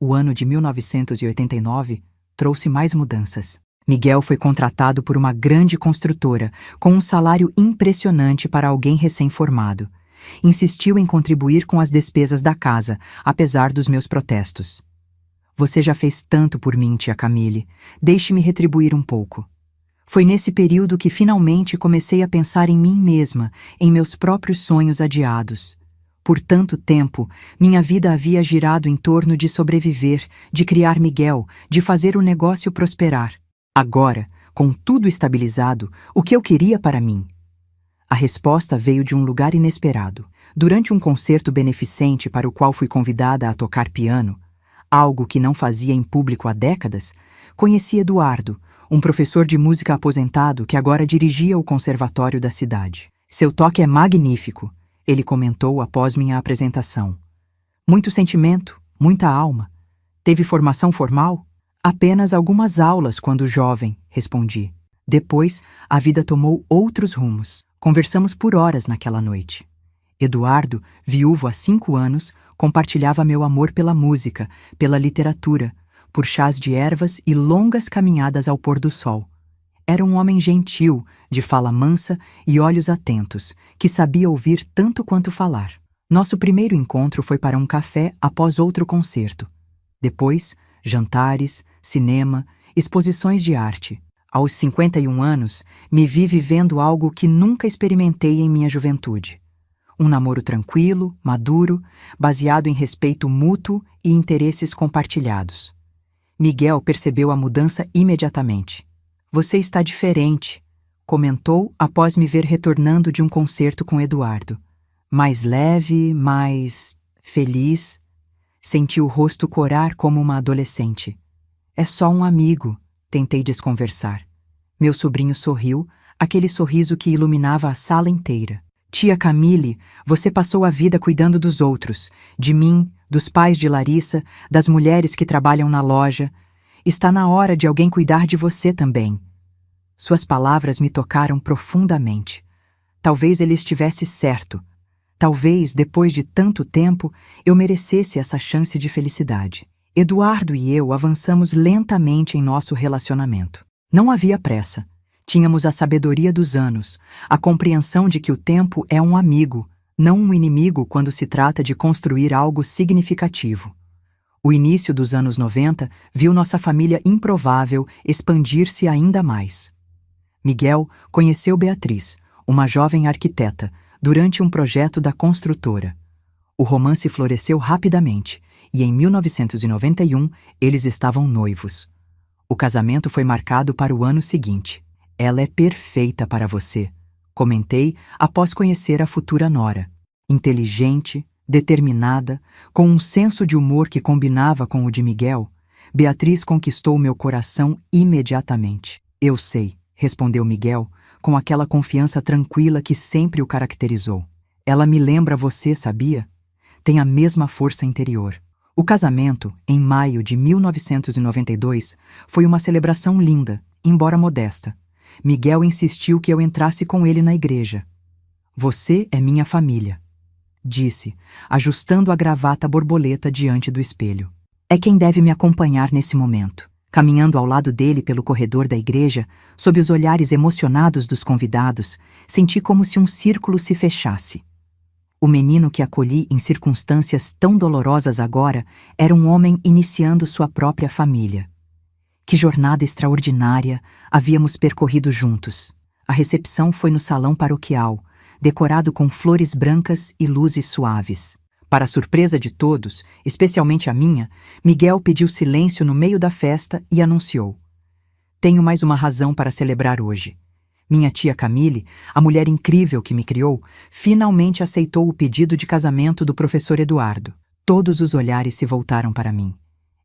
O ano de 1989 trouxe mais mudanças. Miguel foi contratado por uma grande construtora, com um salário impressionante para alguém recém-formado. Insistiu em contribuir com as despesas da casa, apesar dos meus protestos. Você já fez tanto por mim, tia Camille. Deixe-me retribuir um pouco. Foi nesse período que finalmente comecei a pensar em mim mesma, em meus próprios sonhos adiados. Por tanto tempo, minha vida havia girado em torno de sobreviver, de criar Miguel, de fazer o negócio prosperar. Agora, com tudo estabilizado, o que eu queria para mim? A resposta veio de um lugar inesperado. Durante um concerto beneficente para o qual fui convidada a tocar piano, algo que não fazia em público há décadas, conheci Eduardo, um professor de música aposentado que agora dirigia o conservatório da cidade. Seu toque é magnífico, ele comentou após minha apresentação. Muito sentimento, muita alma. Teve formação formal? Apenas algumas aulas quando jovem, respondi. Depois, a vida tomou outros rumos. Conversamos por horas naquela noite. Eduardo, viúvo há 5 anos, compartilhava meu amor pela música, pela literatura, por chás de ervas e longas caminhadas ao pôr do sol. Era um homem gentil, de fala mansa e olhos atentos, que sabia ouvir tanto quanto falar. Nosso primeiro encontro foi para um café após outro concerto. Depois, jantares, cinema, exposições de arte. Aos 51 anos, me vi vivendo algo que nunca experimentei em minha juventude. Um namoro tranquilo, maduro, baseado em respeito mútuo e interesses compartilhados. Miguel percebeu a mudança imediatamente. Você está diferente, comentou após me ver retornando de um concerto com Eduardo. Mais leve, mais feliz. Senti o rosto corar como uma adolescente. É só um amigo, tentei desconversar. Meu sobrinho sorriu, aquele sorriso que iluminava a sala inteira. Tia Camille, você passou a vida cuidando dos outros, de mim, dos pais de Larissa, das mulheres que trabalham na loja. Está na hora de alguém cuidar de você também. Suas palavras me tocaram profundamente. Talvez ele estivesse certo. Talvez, depois de tanto tempo, eu merecesse essa chance de felicidade. Eduardo e eu avançamos lentamente em nosso relacionamento. Não havia pressa. Tínhamos a sabedoria dos anos, a compreensão de que o tempo é um amigo, Não um inimigo quando se trata de construir algo significativo. O início dos anos 90 viu nossa família improvável expandir-se ainda mais. Miguel conheceu Beatriz, uma jovem arquiteta, durante um projeto da construtora. O romance floresceu rapidamente e, em 1991, eles estavam noivos. O casamento foi marcado para o ano seguinte. Ela é perfeita para você, comentei após conhecer a futura nora. Inteligente, determinada, com um senso de humor que combinava com o de Miguel, Beatriz conquistou meu coração imediatamente. Eu sei, respondeu Miguel, com aquela confiança tranquila que sempre o caracterizou. Ela me lembra você, sabia? Tem a mesma força interior. O casamento, em maio de 1992, foi uma celebração linda, embora modesta. Miguel insistiu que eu entrasse com ele na igreja. Você é minha família, disse, ajustando a gravata borboleta diante do espelho. É quem deve me acompanhar nesse momento. Caminhando ao lado dele pelo corredor da igreja, sob os olhares emocionados dos convidados, senti como se um círculo se fechasse. O menino que acolhi em circunstâncias tão dolorosas agora era um homem iniciando sua própria família. Que jornada extraordinária havíamos percorrido juntos. A recepção foi no salão paroquial, decorado com flores brancas e luzes suaves. Para a surpresa de todos, especialmente a minha, Miguel pediu silêncio no meio da festa e anunciou: Tenho mais uma razão para celebrar hoje. Minha tia Camille, a mulher incrível que me criou, finalmente aceitou o pedido de casamento do professor Eduardo. Todos os olhares se voltaram para mim.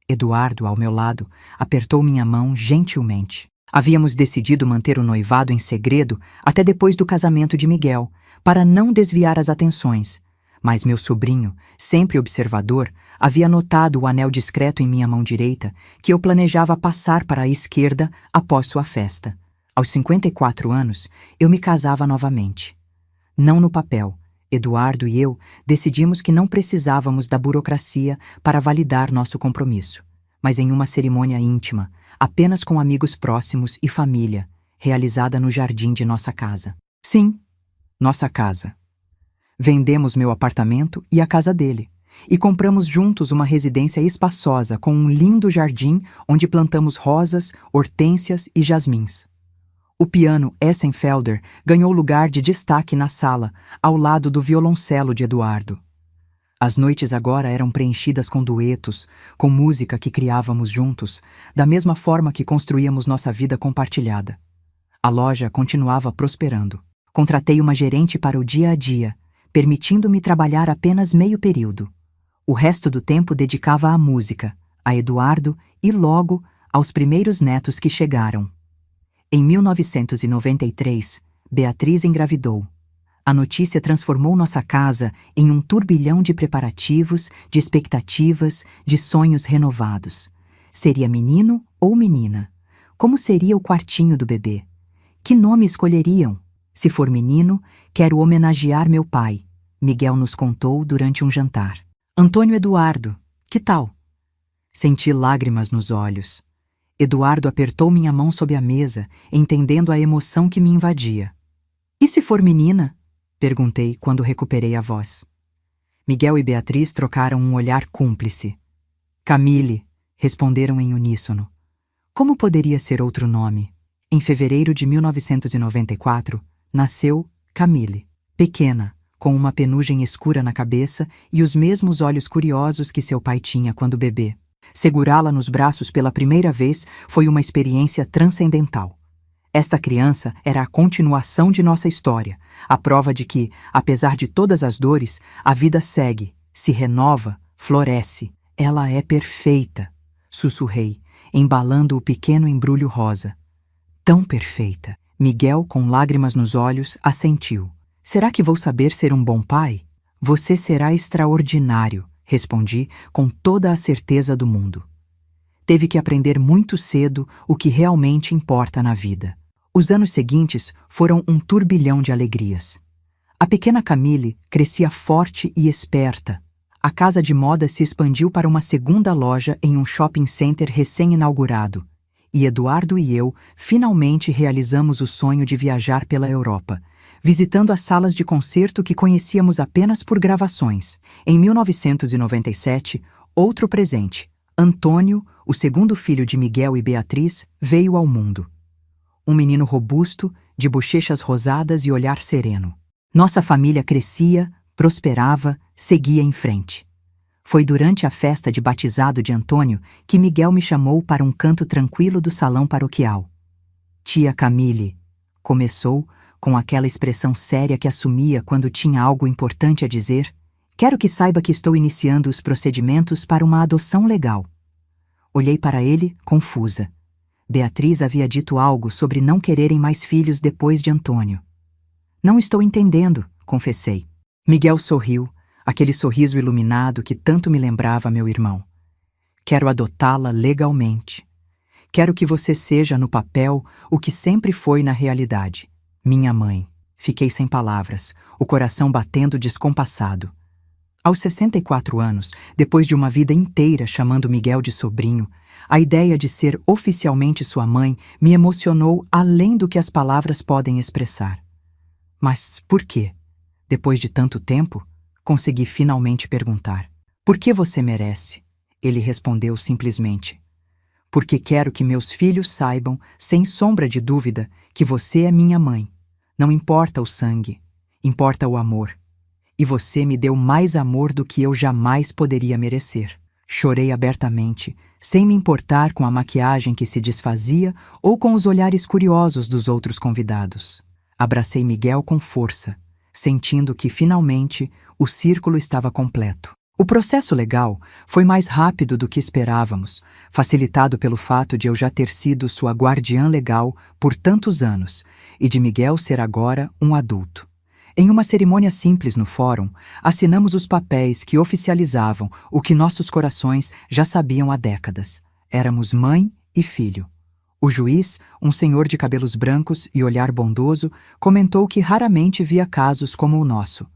Eduardo, ao meu lado, apertou minha mão gentilmente. Havíamos decidido manter o noivado em segredo até depois do casamento de Miguel, para não desviar as atenções. Mas meu sobrinho, sempre observador, havia notado o anel discreto em minha mão direita que eu planejava passar para a esquerda após sua festa. Aos 54 anos, eu me casava novamente. Não no papel. Eduardo e eu decidimos que não precisávamos da burocracia para validar nosso compromisso, mas em uma cerimônia íntima, apenas com amigos próximos e família, realizada no jardim de nossa casa. Sim, nossa casa. Vendemos meu apartamento e a casa dele, e compramos juntos uma residência espaçosa com um lindo jardim onde plantamos rosas, hortênsias e jasmins. O piano Essenfelder ganhou lugar de destaque na sala, ao lado do violoncelo de Eduardo. As noites agora eram preenchidas com duetos, com música que criávamos juntos, da mesma forma que construíamos nossa vida compartilhada. A loja continuava prosperando. Contratei uma gerente para o dia a dia, permitindo-me trabalhar apenas meio período. O resto do tempo dedicava à música, a Eduardo e, logo, aos primeiros netos que chegaram. Em 1993, Beatriz engravidou. A notícia transformou nossa casa em um turbilhão de preparativos, de expectativas, de sonhos renovados. Seria menino ou menina? Como seria o quartinho do bebê? Que nome escolheriam? Se for menino, quero homenagear meu pai, Miguel nos contou durante um jantar. Antônio Eduardo, que tal? Senti lágrimas nos olhos. Eduardo apertou minha mão sob a mesa, entendendo a emoção que me invadia. E se for menina? Perguntei quando recuperei a voz. Miguel e Beatriz trocaram um olhar cúmplice. Camille, responderam em uníssono. Como poderia ser outro nome? Em fevereiro de 1994, nasceu Camille, pequena, com uma penugem escura na cabeça e os mesmos olhos curiosos que seu pai tinha quando bebê. Segurá-la nos braços pela primeira vez foi uma experiência transcendental. Esta criança era a continuação de nossa história, a prova de que, apesar de todas as dores, a vida segue, se renova, floresce. Ela é perfeita, sussurrei, embalando o pequeno embrulho rosa. Tão perfeita. Miguel, com lágrimas nos olhos, assentiu. Será que vou saber ser um bom pai? Você será extraordinário, respondi com toda a certeza do mundo. Teve que aprender muito cedo o que realmente importa na vida. Os anos seguintes foram um turbilhão de alegrias. A pequena Camille crescia forte e esperta. A casa de moda se expandiu para uma segunda loja em um shopping center recém-inaugurado. E Eduardo e eu finalmente realizamos o sonho de viajar pela Europa, visitando as salas de concerto que conhecíamos apenas por gravações. Em 1997, outro presente, Antônio, o segundo filho de Miguel e Beatriz, veio ao mundo. Um menino robusto, de bochechas rosadas e olhar sereno. Nossa família crescia, prosperava, seguia em frente. Foi durante a festa de batizado de Antônio que Miguel me chamou para um canto tranquilo do salão paroquial. Tia Camille, começou, com aquela expressão séria que assumia quando tinha algo importante a dizer, quero que saiba que estou iniciando os procedimentos para uma adoção legal. Olhei para ele, confusa. Beatriz havia dito algo sobre não quererem mais filhos depois de Antônio. Não estou entendendo, confessei. Miguel sorriu, aquele sorriso iluminado que tanto me lembrava meu irmão. Quero adotá-la legalmente. Quero que você seja, no papel, o que sempre foi na realidade. Minha mãe. Fiquei sem palavras, o coração batendo descompassado. Aos 64 anos, depois de uma vida inteira chamando Miguel de sobrinho, a ideia de ser oficialmente sua mãe me emocionou além do que as palavras podem expressar. Mas por quê? Depois de tanto tempo, consegui finalmente perguntar. Por que você merece? Ele respondeu simplesmente. Porque quero que meus filhos saibam, sem sombra de dúvida, que você é minha mãe. Não importa o sangue, importa o amor. E você me deu mais amor do que eu jamais poderia merecer. Chorei abertamente, sem me importar com a maquiagem que se desfazia ou com os olhares curiosos dos outros convidados. Abracei Miguel com força, sentindo que, finalmente, o círculo estava completo. O processo legal foi mais rápido do que esperávamos, facilitado pelo fato de eu já ter sido sua guardiã legal por tantos anos e de Miguel ser agora um adulto. Em uma cerimônia simples no fórum, assinamos os papéis que oficializavam o que nossos corações já sabiam há décadas. Éramos mãe e filho. O juiz, um senhor de cabelos brancos e olhar bondoso, comentou que raramente via casos como o nosso.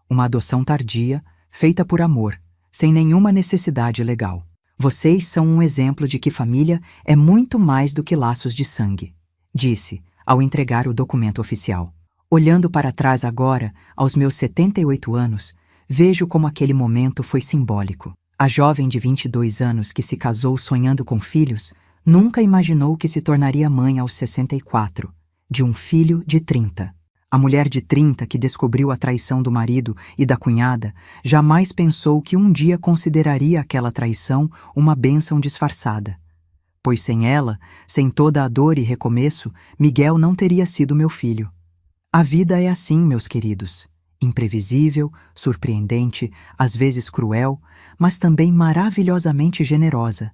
Uma adoção tardia, feita por amor, sem nenhuma necessidade legal. Vocês são um exemplo de que família é muito mais do que laços de sangue, disse, ao entregar o documento oficial. Olhando para trás agora, aos meus 78 anos, vejo como aquele momento foi simbólico. A jovem de 22 anos que se casou sonhando com filhos, nunca imaginou que se tornaria mãe aos 64, de um filho de 30. A mulher de 30 que descobriu a traição do marido e da cunhada jamais pensou que um dia consideraria aquela traição uma bênção disfarçada. Pois sem ela, sem toda a dor e recomeço, Miguel não teria sido meu filho. A vida é assim, meus queridos. Imprevisível, surpreendente, às vezes cruel, mas também maravilhosamente generosa.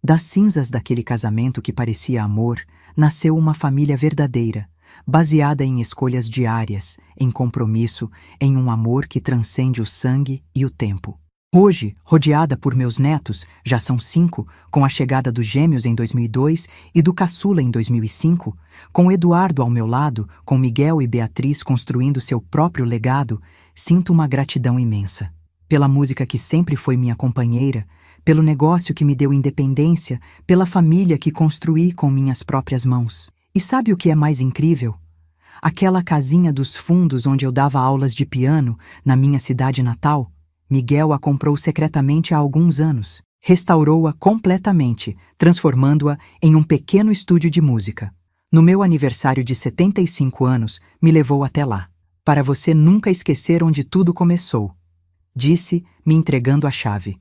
Das cinzas daquele casamento que parecia amor, nasceu uma família verdadeira, baseada em escolhas diárias, em compromisso, em um amor que transcende o sangue e o tempo. Hoje, rodeada por meus netos, já são 5, com a chegada dos gêmeos em 2002 e do caçula em 2005, com Eduardo ao meu lado, com Miguel e Beatriz construindo seu próprio legado, sinto uma gratidão imensa. Pela música que sempre foi minha companheira, pelo negócio que me deu independência, pela família que construí com minhas próprias mãos. E sabe o que é mais incrível? Aquela casinha dos fundos onde eu dava aulas de piano, na minha cidade natal, Miguel a comprou secretamente há alguns anos. Restaurou-a completamente, transformando-a em um pequeno estúdio de música. No meu aniversário de 75 anos, me levou até lá. Para você nunca esquecer onde tudo começou, disse, me entregando a chave.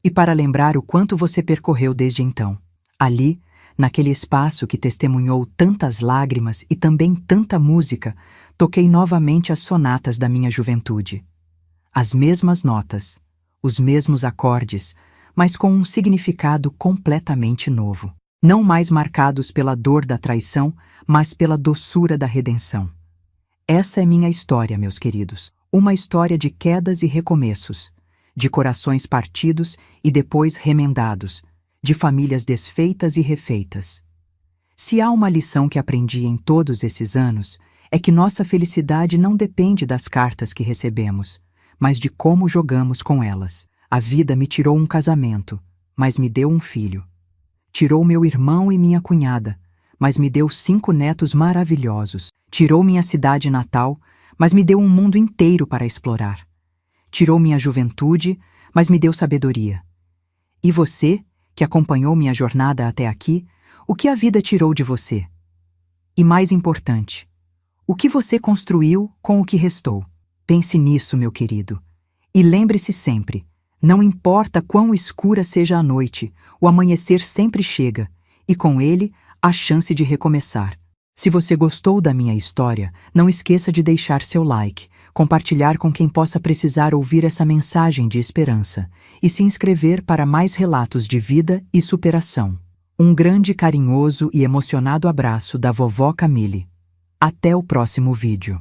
E para lembrar o quanto você percorreu desde então. Ali, naquele espaço que testemunhou tantas lágrimas e também tanta música, toquei novamente as sonatas da minha juventude. As mesmas notas, os mesmos acordes, mas com um significado completamente novo. Não mais marcados pela dor da traição, mas pela doçura da redenção. Essa é minha história, meus queridos. Uma história de quedas e recomeços, de corações partidos e depois remendados, de famílias desfeitas e refeitas. Se há uma lição que aprendi em todos esses anos, é que nossa felicidade não depende das cartas que recebemos, mas de como jogamos com elas. A vida me tirou um casamento, mas me deu um filho. Tirou meu irmão e minha cunhada, mas me deu 5 netos maravilhosos. Tirou minha cidade natal, mas me deu um mundo inteiro para explorar. Tirou minha juventude, mas me deu sabedoria. E você, que acompanhou minha jornada até aqui, o que a vida tirou de você? E mais importante, o que você construiu com o que restou? Pense nisso, meu querido. E lembre-se sempre, não importa quão escura seja a noite, o amanhecer sempre chega, e com ele, a chance de recomeçar. Se você gostou da minha história, não esqueça de deixar seu like, compartilhar com quem possa precisar ouvir essa mensagem de esperança e se inscrever para mais relatos de vida e superação. Um grande, carinhoso e emocionado abraço da vovó Camille. Até o próximo vídeo.